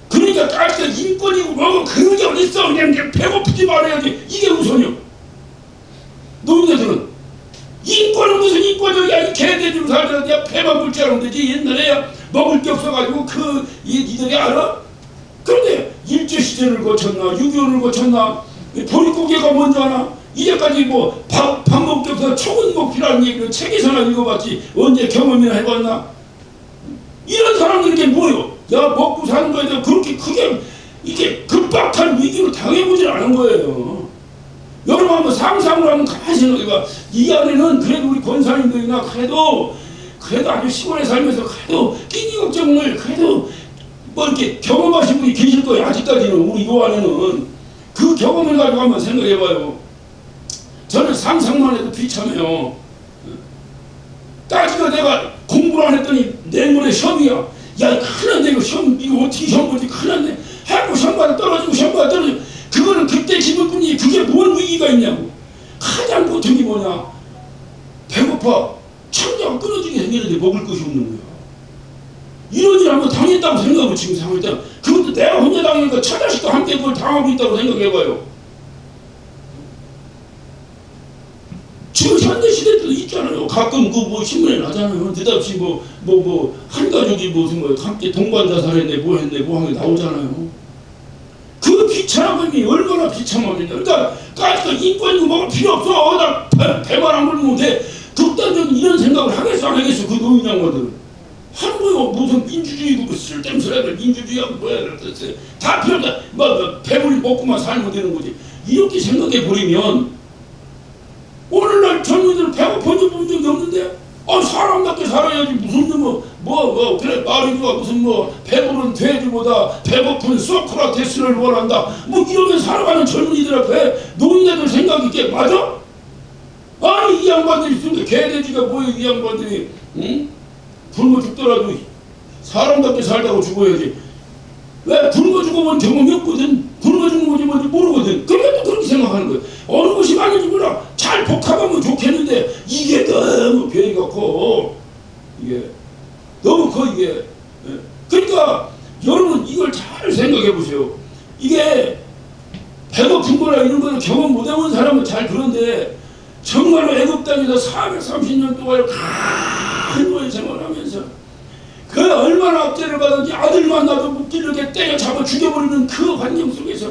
그러니까 깔끔한 인권이고 뭐고 그런 게 어딨어. 그냥 배고프지 말아야지. 이게 우선이요. 노인네들은 인권은 무슨 인권이야. 이 개돼지로 살더라도 내가 배만 불 줄 알면 되지. 옛날에 먹을 게 없어가지고 이들이 알아? 그런데 일제시대를 거쳤나 6.25를 거쳤나 보릿고개가 뭔지 아나? 이제까지 뭐 밥 먹을 게 없어서 초은 먹기라는 얘기를 책에서나 읽어봤지 언제 경험이나 해봤나? 이런 사람들에게 뭐요? 야 먹고 사는 거에 대해 그렇게 크게 이게 급박한 위기를 당해보질 않은 거예요. 여러분 한번 상상을 하면 가만히 생각해봐. 이 안에는 그래도 우리 권사님들이나 그래도 아주 시골에 살면서 그래도 끼니 걱정을 그래도 뭐 이렇게 경험하신 분이 계실 거예요. 아직까지는 우리 요 안에는 그 경험을 가지고 한번 생각해봐요. 저는 상상만 해도 비참해요. 따지가 내가 공부를 안 했더니 내일모레 시험이야. 야 큰일 났네 이거 시험 이거 어떻게 시험 보지 큰일 났네 하고 시험받아 떨어지고 시험받아 떨어지고 그거는 그때 기분뿐이지 그게 뭔 위기가 있냐고. 가장 고통이 뭐냐. 배고파 창자가 끊어지게 생기는데 먹을 것이 없는 거야. 이런 일 한번 당했다고 생각하고 지금 상황일 때 그것도 내가 혼자 당하니까 처자식도 함께 그걸 당하고 있다고 생각해봐요. 지금 현대시대도 있잖아요. 가끔 그 뭐 신문에 나잖아요. 느닷없이 뭐 한 가족이 무슨 뭐 함께 동반자살했네 뭐 했네 뭐 한 게 나오잖아요. 그 비참함이 얼마나 비참함이냐. 그러니까 인권이고 뭐가 필요 없어. 나 배만 안 불면 돼. 극단적인 이런 생각을 하겠어 안 하겠어. 그 노인 양반들은 하는 거요. 무슨 민주주의고 쓸데없는 소리를 민주주의하고 뭐야 그랬어. 다 필요 없다. 뭐 배불리 먹고만 살면 되는 거지. 이렇게 생각해 버리면 오늘날 젊은이들은 배고픈 적 본 적이 없는데 사람답게 살아야지 무슨 그래 마리주가 무슨 배부른 돼지보다 배고픈 소크라테스를 원한다 뭐 이러면 살아가는 젊은이들 앞에 노인네들 생각이 이게 맞아? 아니 이 양반들이 있으니까 개돼지가 뭐야 이 양반들이 응? 굶어 죽더라도 사람답게 살다고 죽어야지. 왜 굶어 죽어본 경험이 없거든. 굶어 죽는 건지 뭔지 모르거든. 그러니까 또 그렇게 생각하는 거예요. 어느 것이 맞는지 몰라. 잘 복합하면 좋겠는데 이게 너무 변이가 커. 이게 너무 커 이게. 그러니까 여러분 이걸 잘 생각해 보세요. 이게 배고픈 거나 이런 거는 경험 못 해본 사람은 잘 그런데 정말로 애굽 땅에서 430년 동안 큰 거에 생활하면서 그 얼마나 압제를 받은지 아들 만나도 묵기르게 때려잡아 죽여버리는 그 환경 속에서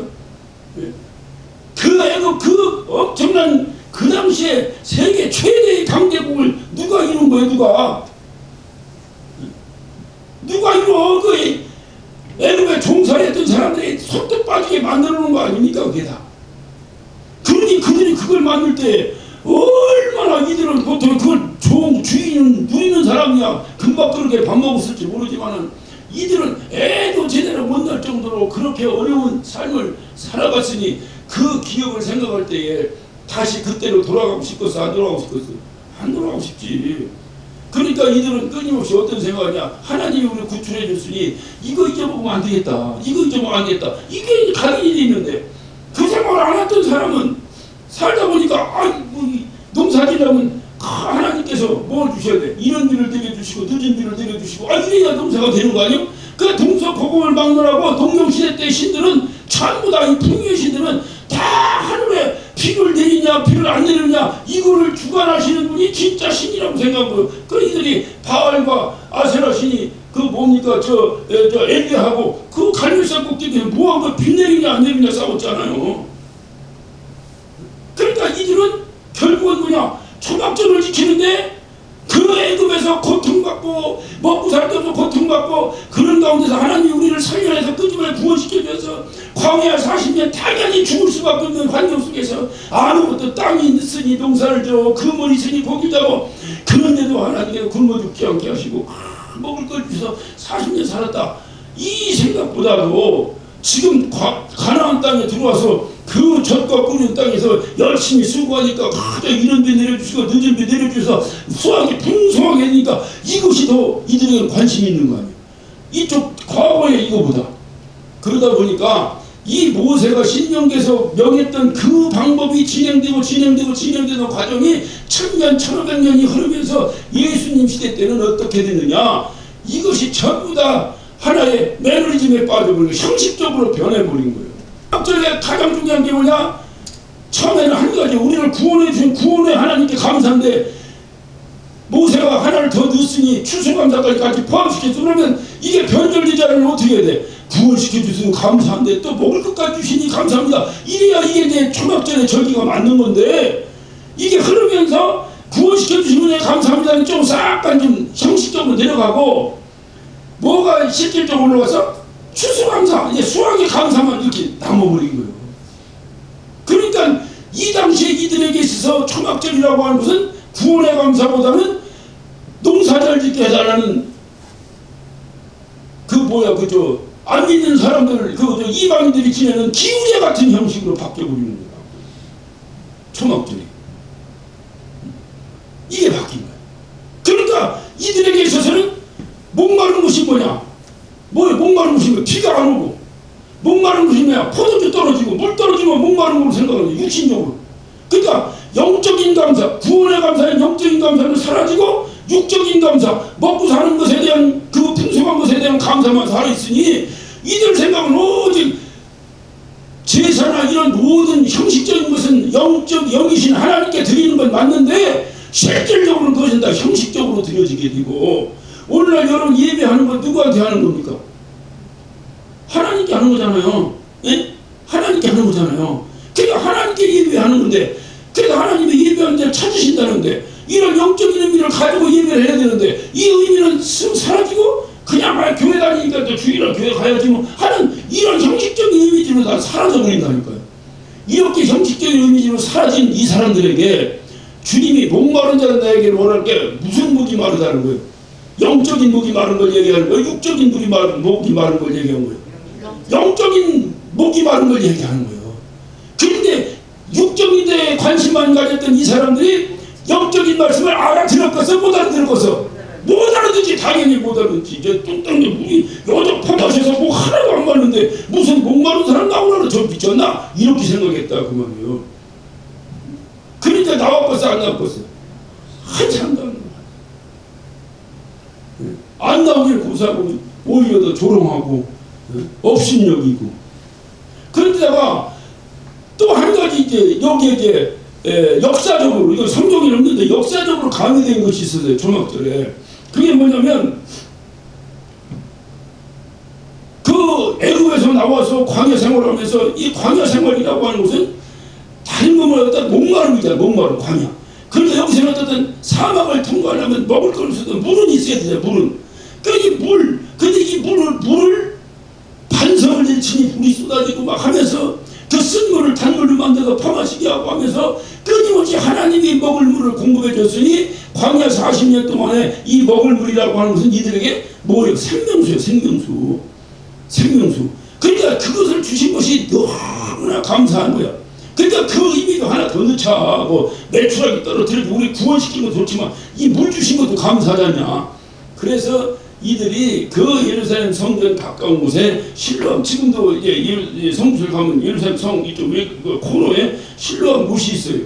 그 애굽 그 엄청난 그 당시에 세계 최대의 강대국을 누가 이룬 거예요? 누가 이뤄? 그 애굽에 종살이했던 사람들이 손톱 빠지게 만들어 놓은 거 아닙니까? 그게 다. 그러니 그들이 그걸 만들 때 얼마나 이들은 보통 그걸 주인은 누리는 사람이야. 금방 그렇게 밥 먹었을지 모르지만은 이들은 애도 제대로 못 날 정도로 그렇게 어려운 삶을 살아갔으니 그 기억을 생각할 때에 다시 그때로 돌아가고 싶겠어? 안 돌아가고 싶겠어? 안 돌아가고 싶지. 그러니까 이들은 끊임없이 어떤 생각하냐. 하나님이 우리를 구출해 줬으니 이거 잊어먹으면 안 되겠다. 이거 잊어먹으면 안 되겠다. 이게 가진 일이 있는데 그 생각을 안 했던 사람은 살다 보니까 농사지려면 하나님께서 뭘 주셔야 돼? 이런 일을 내려주시고 늦은 일을 내려주시고 이래야 농사가 되는 거 아니에요? 그 동서고금을 막느라고 동경시대 때 신들은 전부 다 이 풍요의 신들은 다 하늘에 비를 내리냐 비를 안 내리냐 이거를 주관하시는 분이 진짜 신이라고 생각하고요. 그 이들이 바알과 아세라 신이 그 뭡니까 저 엘리하고 그 갈멜산 꼭대기에 뭐하고 비 내리냐 안 내리냐 싸웠잖아요. 그러니까 이들은 결국은 뭐냐 초막절을 지키는데 그 애굽에서 고통받고 먹고 살 때 없어 고통받고 그런 가운데서 하나님이 우리를 살려내서 끄집어내 구원시켜줘서 광야 40년 당연히 죽을 수밖에 없는 환경 속에서 아무것도 땅이 있으니 농사를 져 금은 있으니 고기 잡어 그런데도 하나님께서 굶어 죽지 않게 하시고 먹을 걸 주셔서 40년 살았다. 이 생각보다도 지금 가나안 땅에 들어와서 그 젖과 꿀은 땅에서 열심히 수고하니까 이런 데 내려주시고 늦은 데 내려주셔서 수확이 풍성하게 되니까 이것이 더 이들에게 관심이 있는 거 아니에요. 이쪽 과거의 이거보다. 그러다 보니까 이 모세가 신명기에서 명했던 그 방법이 진행되는 과정이 1000년, 1500년이 흐르면서 예수님 시대 때는 어떻게 됐느냐. 이것이 전부 다 하나의 매너리즘에 빠져버리고 형식적으로 변해버린 거예요. 학절에 가장 중요한 게 뭐냐? 처음에는 한 가지 우리를 구원해 주신 구원의 하나님께 감사한데 모세가 하나를 더 넣었으니 추수감사까지 같이 포함시켰어. 그러면 이게 변절되지 않으면 어떻게 해야 돼? 구원시켜 주시면 감사한데 또 먹을 것까지 주시니 감사합니다. 이래야 이게 이제 초막절의 절기가 맞는 건데 이게 흐르면서 구원시켜 주시면 감사합니다는 좀 싹간 좀 형식적으로 내려가고 뭐가 실질적으로 올라가서 추수감사, 이제 수확의 감사만 이렇게 남아버린 거예요. 그러니까 이 당시에 이들에게 있어서 초막절이라고 하는 것은 구원의 감사보다는 농사를 짓게 해달라는 안 믿는 사람들, 이방인들이 지내는 기우제 같은 형식으로 바뀌어버리는 거예요. 초막절이. 이게 바뀐 거예요. 그러니까 이들에게 있어서는 목마른 것이 뭐냐? 목마른 것이 뭐야? 비가 안 오고. 목마른 것이 뭐야? 포도주 떨어지고 물 떨어지면 목마른 걸로 생각하는 거예요. 육신적으로. 그러니까 영적인 감사, 구원의 감사는 영적인 감사는 사라지고 육적인 감사, 먹고 사는 것에 대한 그 풍성한 것에 대한 감사만 살아있으니 이들 생각은 오직 제사나 이런 모든 형식적인 것은 영이신 하나님께 드리는 건 맞는데 실질적으로는 그것은 다 형식적으로 드려지게 되고 오늘날 여러분 예배하는 건 누구한테 하는 겁니까? 하나님께 하는 거잖아요. 예? 하나님께 하는 거잖아요. 그러니까 하나님께 예배하는 건데 그래서 하나님이 예배하는 데를 찾으신다는데 이런 영적인 의미를 가지고 예배를 해야 되는데 이 의미는 사라지고 그냥 교회 다니니까 또 주일날 교회 가야지 뭐 하는 이런 형식적인 이미지로 다 사라져버린다니까요. 이렇게 형식적인 이미지로 사라진 이 사람들에게 주님이 목마른 자는 나에게 원할 게 무슨 목이 마르다는 거예요. 영적인 목이 마른 걸 얘기하는 거예요. 육적인 목이 마른 걸 얘기하는 거예요. 영적인 목이 마른 걸 얘기하는 거예요. 그런데 육적인 데에 관심만 가졌던 이 사람들이 영적인 말씀을 알아들었겠어? 못 알아들었겠어? 못 알아듣지. 당연히 못 알아듣지. 이제 뚱땅이 물이 여적파 마셔서 뭐 하나도 안 맞는데 무슨 목마른 사람 나오라고 저 미쳤나? 이렇게 생각했다 그 말이에요. 그러니까 나왔겠어 안 나왔겠어? 한참 더 안 나오길 고사하고 오히려 더 조롱하고 업신여기고 그런데다가 또 한 가지 이제 여기에 이제 역사적으로 이거 성경에 없는데 역사적으로 가미된 것이 있었어요. 초막절에. 그게 뭐냐면 그 애굽에서 나와서 광야 생활하면서 이 광야 생활이라고 하는 것은 다른 것보다 어떤 목마름이잖아. 목마름 광야. 그런데 여기서는 어떤 사막을 통과하려면 먹을 걸 쓰던 물은 있어야 되잖아. 물은. 그러니까 이 물, 근데 이 물을 반성을 내치니 물이 쏟아지고 막 하면서 그 쓴 물을 단물로 만들어서 퍼마시게 하고 하면서 끊임없이 하나님이 먹을 물을 공급해 줬으니 광야 40년 동안에 이 먹을 물이라고 하는 것은 이들에게 뭐예요? 생명수예요. 생명수. 그러니까 그것을 주신 것이 너무나 감사한 거야. 그러니까 그 의미도 하나 더 넣자. 뭐 매출하게 떨어뜨리고 우리 구원시킨 것도 좋지만 이 물 주신 것도 감사하잖냐. 그래서 이들이 그 예루살렘 성전 가까운 곳에 실로암, 지금도 이제 성수를 가면 예루살렘 성 이쪽 그 코너에 실로암 못이 있어요.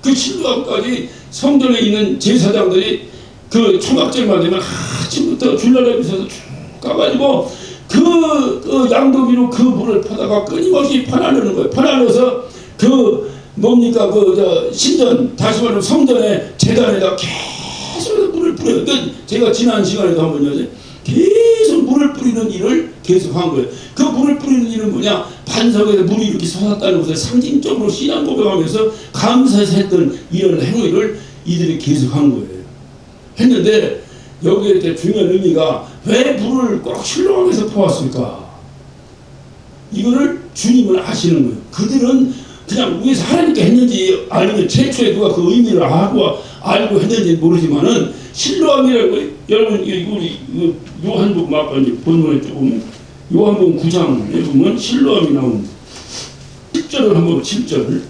그 실로암까지 성전에 있는 제사장들이 그 초막절만 되면 아침부터 줄날에 있어서 쭉 가가지고 그 양도기로 그 물을 퍼다가 끊임없이 퍼나르는 거예요. 퍼나르서 그 뭡니까 신전 다시 말하면 성전의 제단에다 계속 물을 뿌려요. 그러니까 제가 지난 시간에도 한번 여쭤 계속 물을 뿌리는 일을 계속 한 거예요. 그 물을 뿌리는 일은 뭐냐? 반석에서 물이 이렇게 솟았다는 것을 상징적으로 신앙 고백하면서 감사해서 했던 이런 행위를 이들이 계속 한 거예요. 했는데 여기에 중요한 의미가 왜 물을 꼭 실로암에서 퍼왔을까? 이거를 주님은 아시는 거예요. 그들은 그냥 위에서 하나님께 했는지 아니면 최초에 누가 그 의미를 알고 했는지 모르지만은 실로암이라고 여러분 우리 요한복음 아까 이제 본문에 조금 요한복음 9장에 보면 실로암이 나옵니다. 7절을 한번 7절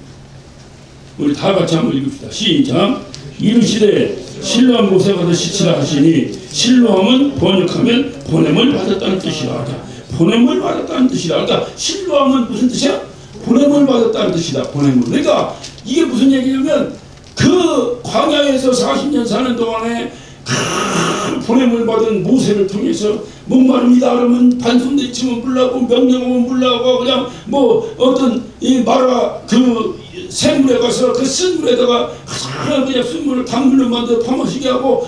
우리 다 같이 한번 읽읍시다. 시작. 이르시되 실로암 못에 가서 씻으라 하시니 실로암은 번역하면 보냄을 받았다는 뜻이라. 보냄을 받았다는 뜻이라. 그러니까 실로암은 무슨 뜻이야? 보냄을 받았다는 뜻이다. 보냄을. 그러니까 이게 무슨 얘기냐면 그 광야에서 40년 사는 동안에 큰 보냄을 받은 모세를 통해서 목마릅니다 그러면 반손대 치면 물라고 명령하면 물라고 그냥 뭐 어떤 이 마라 그 샘물에 가서 그 쓴 물에다가 그냥 쓴 물을 단물로 만들어 파마시게 하고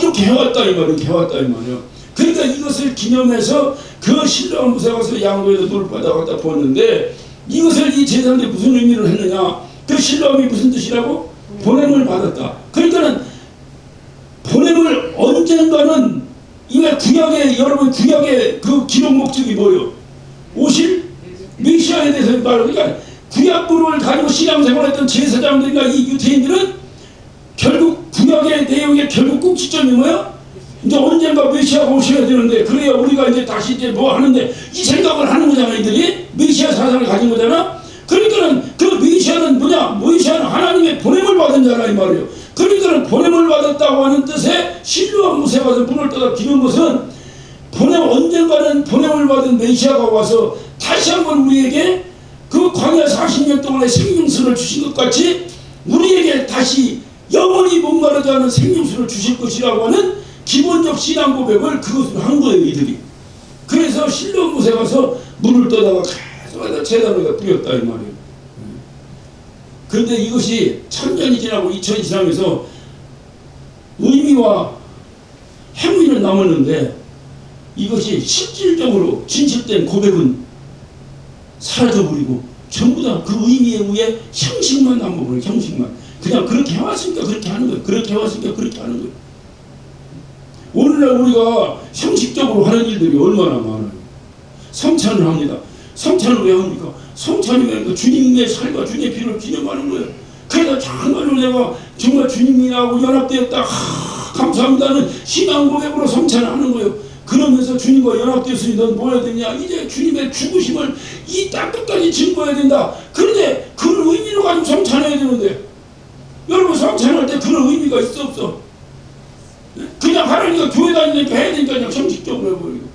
이렇게 해왔다 이 말이에요. 해왔다 이 말이에요. 그러니까 이것을 기념해서 그 실로암 못에 가서 양도에서 물을 받아갖다 부었는데 이것을 이 제사장들이 무슨 의미를 했느냐? 그 실로암이 무슨 뜻이라고? 보냄을 받았다. 그러니까는 보냄을 언젠가는 이게 구약의 여러분 구약의 그 기록 목적이 뭐예요? 오실 메시아에 대해서 말하는 그러니까 구약부를 가지고 신앙생활했던 제사장들이나 이 유대인들은 결국 구약의 내용의 결국 꼭지점이 뭐야? 이제 언젠가 메시아가 오셔야 되는데 그래야 우리가 이제 다시 이제 뭐 하는데 이 생각을 하는 거잖아. 이들이 메시아 사상을 가진 거잖아. 그러니까는 그 메시아는 뭐냐? 메시아는 하나님의 보냄을 받은 자라 이 말이에요. 그러니까는 보냄을 받았다고 하는 뜻의 실로암 못에 가서 물을 떠다 기는 것은 언젠가는 보냄을 받은 메시아가 와서 다시 한번 우리에게 그 광야 40년 동안의 생명수를 주신 것 같이 우리에게 다시 영원히 목마르지 않은 생명수를 주실 것이라고 하는 기본적 신앙 고백을 그것으로 한 거예요 이들이. 그래서 실로암 못에 가서 물을 떠다가 계속 제단에다 뿌렸다 이 말이에요. 그런데 이것이 1000년이 지나고 2000이 지나면서 의미와 행위는 남았는데 이것이 실질적으로 진실된 고백은 사라져버리고 전부 다 그 의미에 의해 형식만 남아버려요. 형식만. 그냥 그렇게 해왔으니까 그렇게 하는 거예요. 그렇게 해왔으니까 그렇게 하는 거예요. 오늘날 우리가 형식적으로 하는 일들이 얼마나 많아요. 성찬을 합니다. 성찬을 왜 합니까? 성찬이 왜 주님의 살과 주님의 피를 기념하는 거예요. 그래서 정말로 내가 정말 주님이하고 연합되었다. 감사합니다는 신앙 고백으로 성찬을 하는 거예요. 그러면서 주님과 연합되었으니 넌 뭐 해야 되냐? 이제 주님의 죽으심을 이 땅 끝까지 증거해야 된다. 그런데 그런 의미로 가지고 성찬해야 되는데 여러분 성찬할 때 그런 의미가 있어 없어? 그냥 하나님과 교회 다니니까 해야 되니까 그냥 형식적으로 해버리고.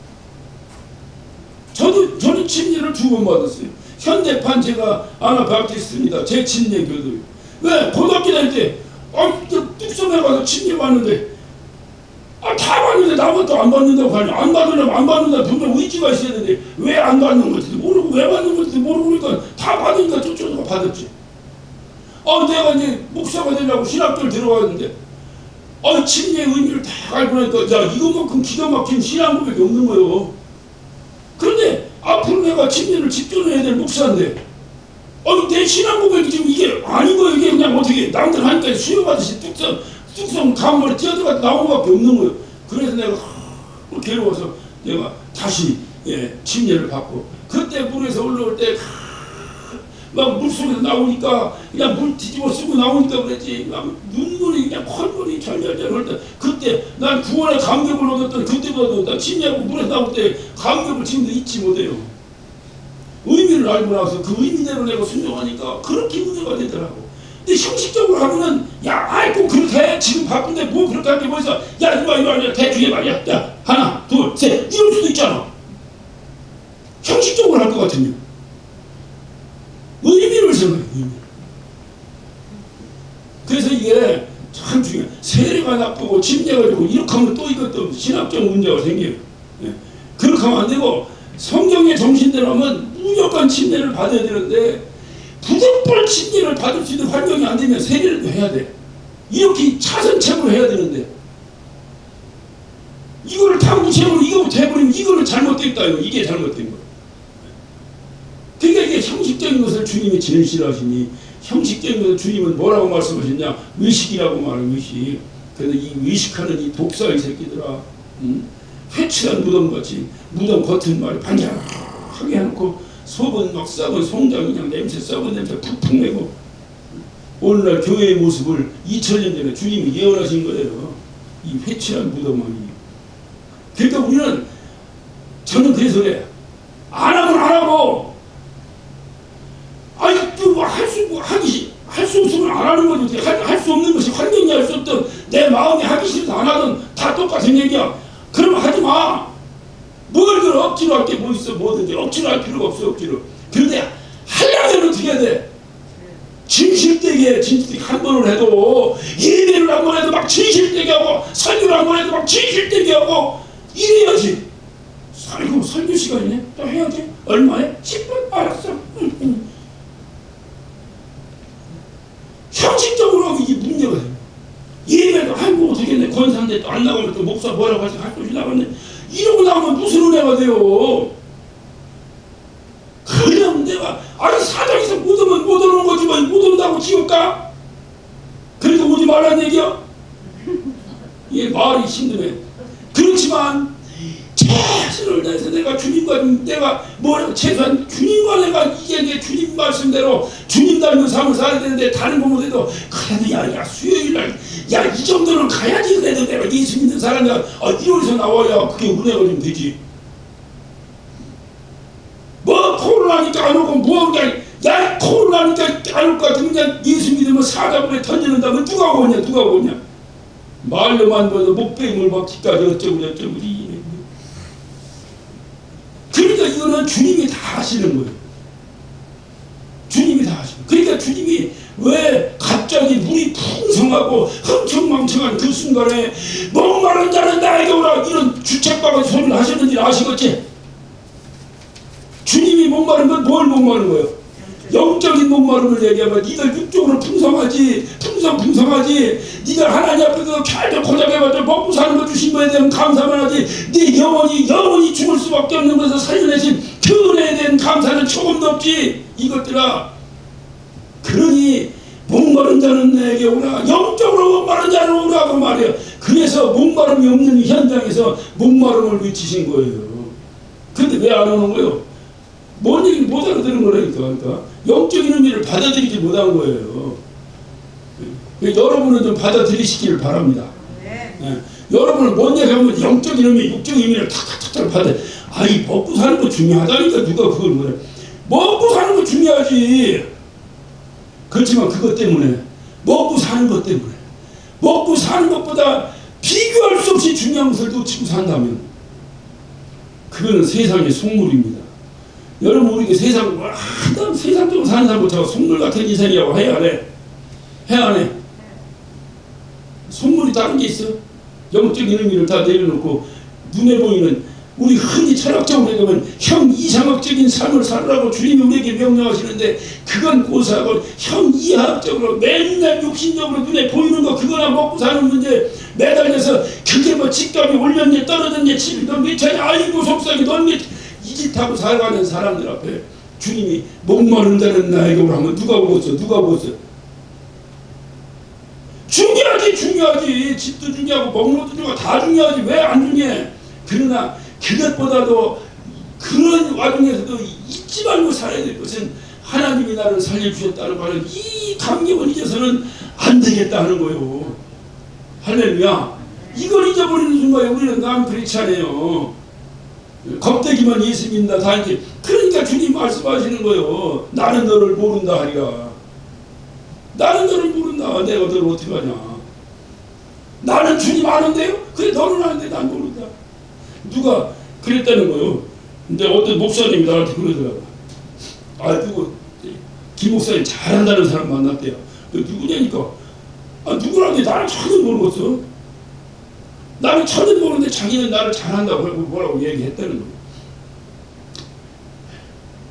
저는 침례를 2번 받았어요. 현대판 제가 아나바티스트입니다. 제 침례 교도요. 왜? 고등학교 다닐 때 뚝섬에 가서 침례 받는데 다 받는데 나부터 안 받는다고 하냐. 안 받으려면 안 받는다. 분명 의지가 있어야 되는데 왜 안 받는 건지도 모르고 왜 받는 건지도 모르고 그러니까 다 받으니까 저쪽으로 받았지. 내가 이제 목사가 되려고 신학교를 들어갔는데 침례의 의미를 다 알고 나니까 야 이것만큼 기가 막힌 신앙 고백이 없는 거예요. 그런데 앞으로 내가 침례를 집전해야 될 목사인데 내 신앙 고백이 지금 이게 아닌 거예요. 이게 그냥 어떻게 남들 하니까 수요받듯이 뚝섬 강물에 뛰어들어가 나온 것밖에 없는 거예요. 그래서 내가 괴로워서 내가 다시 침례를 받고 그때 물에서 올라올 때 막 물속에서 나오니까 그냥 물 뒤집어 쓰고 나오니까 그랬지 막 눈물이 그냥 콧물이 절절절 흘 때 그때 난 구원의 감격을 얻었던 그때보다도 나 침례하고 물에 나올 때 감격을 지금도 잊지 못해요. 의미를 알고 나서 그 의미대로 내가 순종하니까 그렇게 문제가 되더라고. 근데 형식적으로 하면은 꼭 그렇게 해. 지금 바쁜데 뭐 그렇게 할 게 뭐 있어. 이마 대충 해봐. 야 하나 둘 셋 이럴 수도 있잖아. 형식적으로 할 것 같으면 의미를 생각해. 의미. 그래서 이게 참 중요해. 세례가 나쁘고 침례가 좋고 이렇게 하면 또 이것도 신학적 문제가 생겨요. 그렇게 하면 안 되고 성경의 정신대로 하면 무조건 침례를 받아야 되는데 무조건 침례를 받을 수 있는 환경이 안 되면 세례를 해야 돼. 이렇게 차선책으로 해야 되는데 이거를 다 무책으로 이거부터 해버리면 이거는 잘못됐다. 이게 잘못된 거야. 그러니까 이게 형식적인 것을 주님이 제일 싫어하시니 형식적인 것을 주님은 뭐라고 말씀하셨냐? 의식이라고 말하는 의식. 그래서 이 의식하는 이 독사의 새끼들아 회칠한 무덤같이 무덤 겉은 말이 반짝하게 해놓고 속은 막 썩은 송장 그냥 냄새 썩은 냄새 푹푹 내고 오늘날 교회의 모습을 2000년 전에 주님이 예언하신 거예요. 이 회칠한 무덤하니. 그러니까 우리는 저는 그래서 그래. 안 하면 안 하고 아니 할 수 없으면 안 하는 거지. 할 수 없는 것이 환경이 할 수 없던 내 마음이 하기 싫어서 안 하든 다 똑같은 얘기야. 그러면 하지 마. 뭘 그래 억지로 할 게 뭐 있어. 뭐든지 억지로 할 필요가 없어. 억지로. 그런데 하려면 어떻게 해야 돼? 진실되게 한 번을 해도 예배를 한 번 해도 막 진실되게 하고 설교를 한 번 해도 막 진실되게 하고 이래야지. 설교 시간이네. 또 해야지. 얼마에? 10분? 알았어. 형식적으로 하고 이게 문제가 돼요. 예배도 아이고 어떻게 내 권사인데 또 안 나가면 또 목사 뭐라고 하지 할 곳이 나갔네. 이러고 나오면 무슨 은혜가 돼요. 그냥 내가 아니 사장에서 못 오면 못 오는 거지만 못 온다고 지옥 가? 그래도 오지 말라는 얘기야? 이게 말이 힘드네. 그렇지만 최선을 다해서 내가 주님과 내가 뭐라고 최소한 주님과 내가 이게 내 주님 말씀대로 주님 닮은 삶을 살아야 되는데 다른 거 못해도 그래도 야 수요일날 야 이 정도는 가야지. 그래도 내가 예수 믿는 사람이야. 이러면서 나와야 그게 은혜가 좀 되지. 뭐 코로나니까 안 오고 뭐 그냥 야 코로나니까 안 올 것 같으면 그냥 예수 믿으면 사자불에 던지는다면 누가 오냐. 말로만 봐도 목베임을 막기까지 어쩌고 그러니까 이거는 주님이 다 하시는 거예요. 주님이 다 하시는 거예요. 그러니까 주님이 왜 갑자기 물이 풍성하고 흥청망청한 그 순간에 목마른 자는 나에게 오라 이런 주책박은 소리를 하셨는지 아시겠지? 주님이 목마른 건 뭘 목마른 거예요? 영적인 목마름을 얘기하면 니들 육적으로 풍성하지 니들 하나님 앞에서 잘도 고작해가지고 먹고 사는 거 주신 거에 대한 감사만 하지 네 영원히 죽을 수밖에 없는 것을 살려내신 그 은혜에 대한 감사는 조금도 없지. 이것들아 그러니 목마른 자는 내게 오라. 영적으로 목마른 자는 오라고 말해요. 그래서 목마름이 없는 현장에서 목마름을 외치신 거예요. 근데 왜 안 오는 거예요? 뭔 얘기를 못 알아듣는 거라니까. 그러니까 영적인 의미를 받아들이지 못한 거예요. 여러분은 좀 받아들이시기를 바랍니다. 네. 여러분은 뭔 얘기하면 영적인 의미, 육적인 의미를 탁탁탁 받아. 아이 먹고 사는 거 중요하다니까. 누가 그걸 뭐래. 먹고 사는 거 중요하지. 그렇지만 그것 때문에 먹고 사는 것보다 비교할 수 없이 중요한 것을 놓치고 산다면 그거는 세상의 속물입니다. 여러분 우리 세상적으로 사는 사람부터 속물 같은 인생이라고 해야 안 해? 해야 안 해? 속물이 다른 게 있어? 영적인 의미를 다 내려놓고 눈에 보이는 우리 흔히 철학적으로 얘기하면 형 이상학적인 삶을 살으라고 주님이 우리에게 명령하시는데 그건 고사하고 형 이하학적으로 맨날 육신적으로 눈에 보이는 거 그거나 먹고 사는 문제 매달려서 그게 뭐 집값이 올렸니 떨어졌니 집이 넌 미쳐야 아이고 속상해 넌 미쳐 이 짓 하고 살아가는 사람들 앞에 주님이 목마른다는 나에게 오라면 누가 보겠어? 중요하지. 집도 중요하고 먹는 것도 중요하고 다 중요하지. 왜 안 중요해? 그러나 그것보다도 그런 와중에서도 잊지 말고 살아야 될 것은 하나님이 나를 살려주셨다는 말은 이 감격을 잊어서는 안 되겠다 하는 거예요. 할렐루야. 이걸 잊어버리는 순간에 우리는 남 그렇지 않아요. 겁대기만 예수 믿는다 다 이제 그러니까 주님 말씀하시는 거예요. 나는 너를 모른다 하리라. 나는 너를 모른다. 내가 너를 어떻게 하냐. 나는 주님 아는데요. 그래 너는 아는데 난 모른다. 누가 그랬다는 거예요. 근데 어떤 목사님이 나한테 그러더라고. 누구 김 목사님 잘한다는 사람 만났대요. 누구냐니까. 누구라는데 나는 전혀 모르겠어. 나는 전혀 모르는데 자기는 나를 잘한다고 뭐라고 얘기했다는 거예요.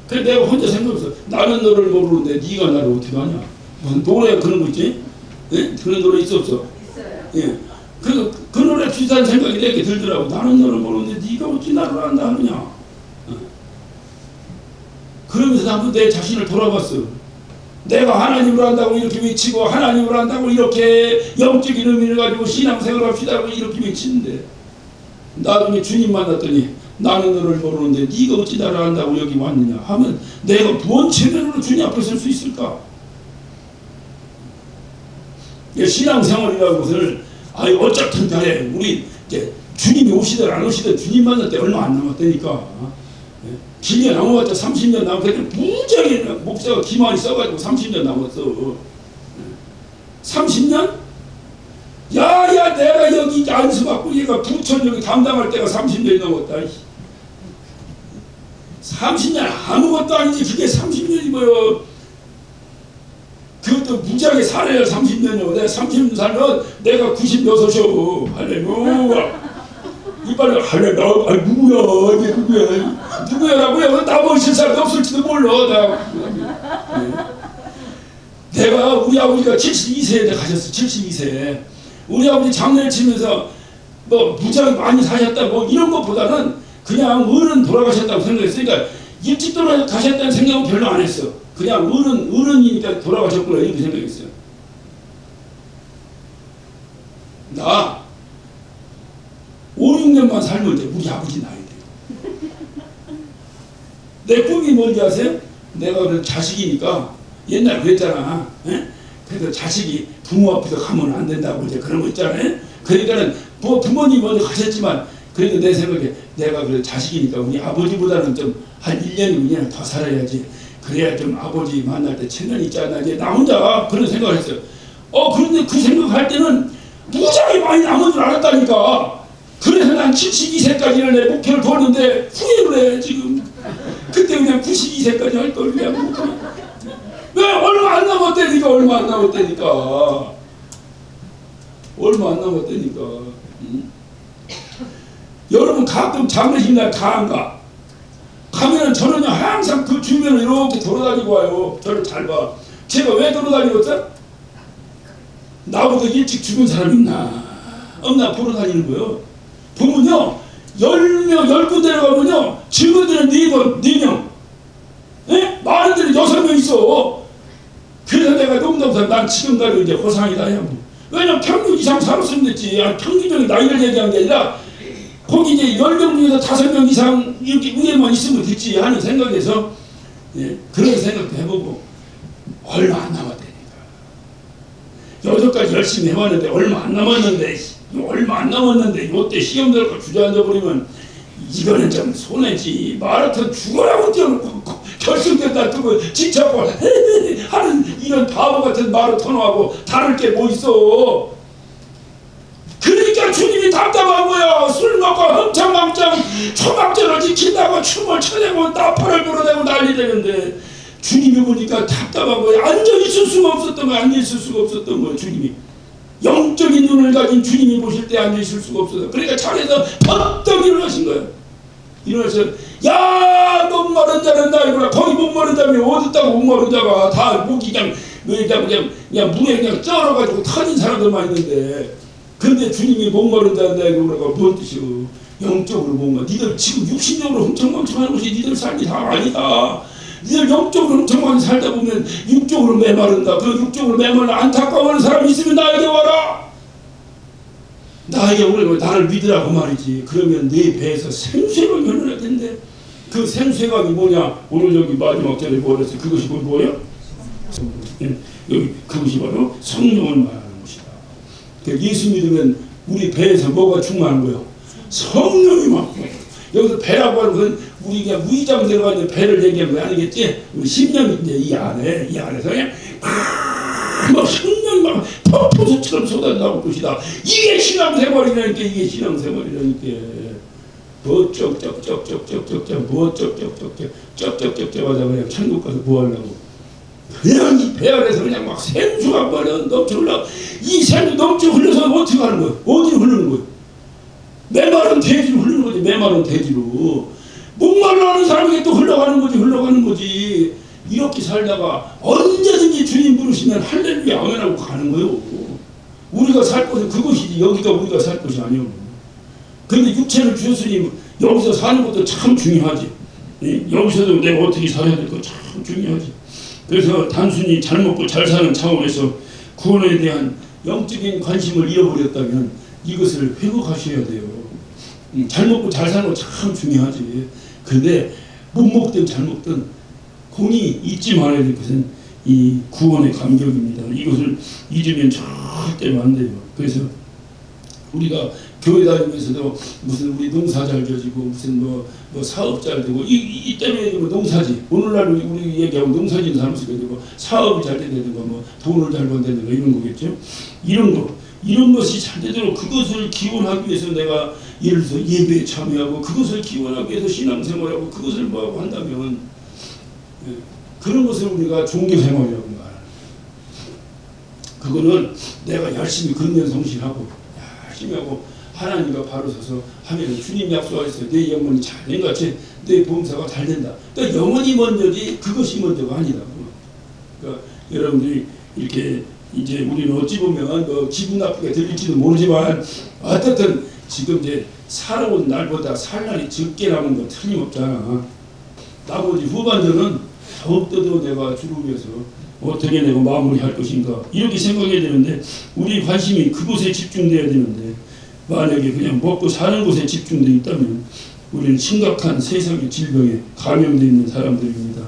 그래 내가 혼자 생각해서 나는 너를 모르는데 네가 나를 어떻게 하냐. 무슨 노래가 그런 거 있지? 네? 그런 노래 있어 없어? 있어요. 예. 그 노래 비슷한 생각이 내게 들더라고. 나는 너를 모르는데 네가 어찌 나를 안다 하느냐. 그러면서 나도 내 자신을 돌아봤어. 내가 하나님을 안다고 이렇게 외치고 하나님을 안다고 이렇게 영적인 의미를 가지고 신앙생활을 합시다 고 이렇게 외치는데 나중에 주님 만났더니 나는 너를 모르는데 네가 어찌 나를 안다고 여기 왔느냐 하면 내가 뭔 체면으로 주님 앞에 설 수 있을까? 신앙생활이라는 것을 어쨌든 간에 우리 이제 주님이 오시든 안 오시든 주님 만날 때 얼마 안 남았다니까. 길게 남아봤자 30년 남았는데 무지하게 목사가 기만이 써가지고 30년 남았어. 30년? 야야 내가 여기 안수받고 얘가 부천 여기 담당할 때가 30년이 넘었다. 30년 아무것도 아니지 그게 30년이 뭐요. 그것도 무지하게 살아야 30년이요. 내가 30년 살면 내가 96이요. 할렐루야. 이빨을 할렐루야. 누구야 이게 누구야. 누구야라고요. 나 모실 사람도 없을지도 몰라. 내가 우리 아버지가 72세에 가셨어. 72세. 우리 아버지 장례를 치면서 뭐 무지하게 많이 사셨다 뭐 이런 것보다는 그냥 어른 돌아가셨다고 생각했어요. 그러니까 일찍 돌아가셨다는 생각은 별로 안 했어. 그냥 어른이니까 돌아가셨구나 이렇게 생각했어요. 나 5, 6년만 살면 이제 우리 아버지 나이 돼요. 내 꿈이 뭔지 아세요? 내가 그 자식이니까 옛날 그랬잖아. 에? 그래서 자식이 부모 앞에서 가면 안 된다고 이제 그런 거 있잖아요. 그러니까는 뭐 부모님 먼저 가셨지만 그래도 내 생각에 내가 그 자식이니까 우리 아버지보다는 좀 한 1년, 2년 더 살아야지. 그래야 좀 아버지 만날 때 체면 있지 않나 이제 나 혼자 그런 생각을 했어요. 그런데 그 생각할 때는 무지하게 많이 남은 줄 알았다니까. 그래서 난 72세까지를 내 목표를 뒀는데 후회를 해 지금. 그때 그냥 92세까지 할 걸 그냥. 왜 얼마 안 남았다니까. 얼마 안 남았다니까. 얼마 안 남았다니까. 여러분 가끔 장례식 날 가 안 가? 가면은 저는요 항상 그 주변을 이렇게 돌아다니고 와요. 저를 잘 봐. 제가 왜 돌아다니거든? 나보다 일찍 죽은 사람 있나 없나 보러 다니는 거예요. 보면요 10명 10군데를 가면요 증거들은 4명 예? 많은 데는 6명 있어. 그래서 내가 농담해서 난 지금 가도 이제 호상이다. 왜냐면 평균 이상 살았으면 됐지. 평균적인 나이를 얘기한 게 아니라 거기 이제 10명 중에서 5명 이상 이렇게 위에만 있으면 됐지 하는 생각에서 그런 생각도 해보고 얼마 안 남았다니까. 여기까지 열심히 해왔는데 얼마 안 남았는데 요때 시험 들어가 주저앉아버리면 이거는 좀 손해지. 마라톤 죽어라고 뛰어놓고 결승됐다 뜨고 지쳐고 하는 이런 바보 같은 마라톤하고 다를 게 뭐 있어. 그러니까 주님이 답답한 거야. 술 먹고 흥청망청 초막절을 지킨다고 춤을 춰대고 나팔을 불어대고 난리 되는데 주님이 보니까 답답한 거야. 앉아있을 수가 없었던 거야. 앉아있을 수가 없었던 거야. 주님이 영적인 눈을 가진 주님이 보실 때 앉아있을 수가 없었어. 그러니까 자리에서 퍼뜩 일어나신 거야. 일어나서 야 목마른 자는 나이구나. 거기 목마른 자면 어딨다고 목마른 자가 다 목이 그냥 물에 그냥 쩔어가지고 터진 사람들만 있는데 근데 주님이 목마른 자는 나이구나. 뭔 뜻이오? 영적으로 목마른. 니들 지금 육신적으로 흥청망청하는 것이 니들 삶이 다 아니다. 니들 영적으로 흥청망청 살다 보면 육적으로 메마른다. 그 육적으로 메마른 안타까워하는 사람이 있으면 나에게 와라. 나에게 오면 나를 믿으라고 말이지. 그러면 네 배에서 생수가 흘러날 텐데 그 생수감이 뭐냐? 오늘 여기 마지막 절에 뭐랬어요? 그것이 뭐예요? 여기 그것이 바로 성령을 말하는 것이다. 그러니까 예수 믿으면 우리 배에서 뭐가 충만한 거예요? 성령이 막 여기서 배라고 하는 것은 우리 그냥 위장 들어가 있는 배를 얘기하는 거 아니겠지? 우리 심령이 이제 이 안에서 그냥 막 성령이 막 폭포수처럼 쏟아나올 것이다. 이게 신앙생활이라니까. 이게 신앙생활이라니까. 뭐 쩍쩍쩍쩍쩍쩍쩍 뭐 쩍쩍쩍쩍쩍쩍쩍 하자 그냥 천국 가서 뭐 하려고. 그냥 이 배 안에서 그냥 막 생수가 넘쳐 흘러. 이 생수 넘쳐 흘러서 어떻게 하는 거야? 어디로 흐르는 거야? 메마른 대지로 흐르는 거지. 메마른 대지로. 목말라 하는 사람에게 또 흘러가는 거지. 이렇게 살다가 언제든지 주님 부르시면 할렐루야 아멘하고 가는 거예요. 우리가 살 곳은 그것이지 여기가 우리가 살 곳이 아니오. 그런데 육체를 주셨으니 여기서 사는 것도 참 중요하지. 여기서도 내가 어떻게 살아야 될 거 참 중요하지. 그래서 단순히 잘 먹고 잘 사는 차원에서 구원에 대한 영적인 관심을 잃어버렸다면 이것을 회복하셔야 돼요. 잘 먹고 잘 사는 거 참 중요하지. 근데 못 먹든 잘 먹든 공이 잊지 말아야 될 것은 이 구원의 감격입니다. 이것을 잊으면 절대 안 돼요. 그래서 우리가 교회 다니면서도 무슨 우리 농사 잘 져지고 무슨 뭐 사업 잘 되고 이 때문에 뭐 농사지. 오늘날 우리 얘기하고 농사지는 사람 쓰게 되고 사업이 잘 되는 거 뭐 돈을 잘 번다는 거 이런 거겠죠. 이런 것이 잘 되도록 그것을 기원하기 위해서 내가 예를 들어서 예배에 참여하고 그것을 기원하기 위해서 신앙생활하고 그것을 뭐하고 한다면 그런 것을 우리가 종교생활이라고 말해요. 그거는 내가 열심히 근면 성실하고 열심히 하고 하나님과 바로 서서 하면 주님 약속하셨어요. 내 영혼이 잘 된 것 같이 내 범사가 잘 된다. 그러니까 영혼이 먼저지 그것이 먼저가 아니라고. 그러니까 여러분들이 이렇게 이제 우리는 어찌 보면 뭐 기분 나쁘게 들릴지도 모르지만 어떻든 지금 이제 살아온 날보다 살 날이 적게 남은 건 틀림없잖아. 나머지 후반전은 더욱더 내가 주를 위해서 어떻게 내가 마무리할 것인가 이렇게 생각해야 되는데 우리 관심이 그곳에 집중돼야 되는데 만약에 그냥 먹고 사는 곳에 집중돼 있다면 우리는 심각한 세상의 질병에 감염되어 있는 사람들입니다.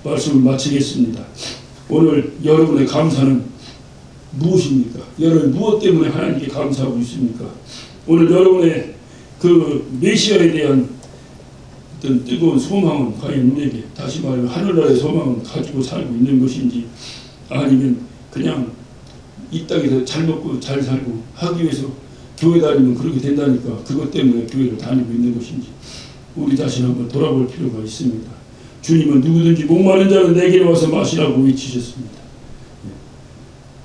말씀을 마치겠습니다. 오늘 여러분의 감사는 무엇입니까? 여러분 무엇 때문에 하나님께 감사하고 있습니까? 오늘 여러분의 그 메시아에 대한 어떤 뜨거운 소망은 과연 우리에게 다시 말하면 하늘나라의 소망은 가지고 살고 있는 것인지 아니면 그냥 이 땅에서 잘 먹고 잘 살고 하기 위해서 교회 다니면 그렇게 된다니까 그것 때문에 교회를 다니고 있는 것인지 우리 자신 한번 돌아볼 필요가 있습니다. 주님은 누구든지 목마른 자는 내게로 와서 마시라고 외치셨습니다.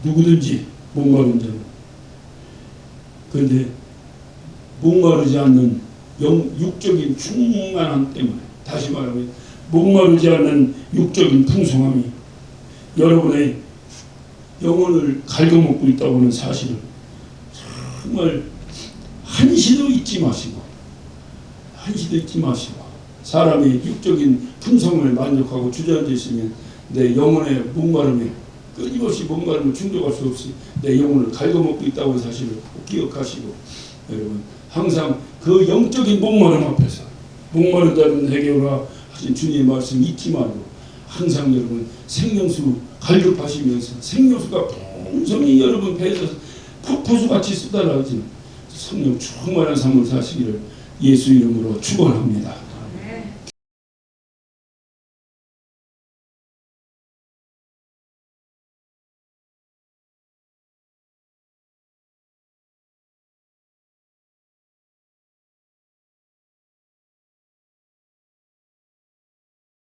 누구든지 목마른 자는. 그런데 목마르지 않는 육적인 충만함 때문에 다시 말하면 목마르지 않는 육적인 풍성함이 여러분의 영혼을 갉아먹고 있다고 하는 사실을 정말 한시도 잊지 마시고 사람이 육적인 풍성을 만족하고 주저앉아 있으면 내 영혼의 목마름에 끊임없이 목마름을 충족할 수 없이 내 영혼을 갉아먹고 있다고 하는 사실을 꼭 기억하시고 여러분 항상 그 영적인 목마름 앞에서 목마른 자는 내게 오라 하신 주님의 말씀 잊지 말고 항상 여러분 생명수 갈급하시면서 생명수가 풍성히 여러분 배에서 폭포수같이 쏟아나오는 성령 충만한 삶을 사시기를 예수 이름으로 축원합니다.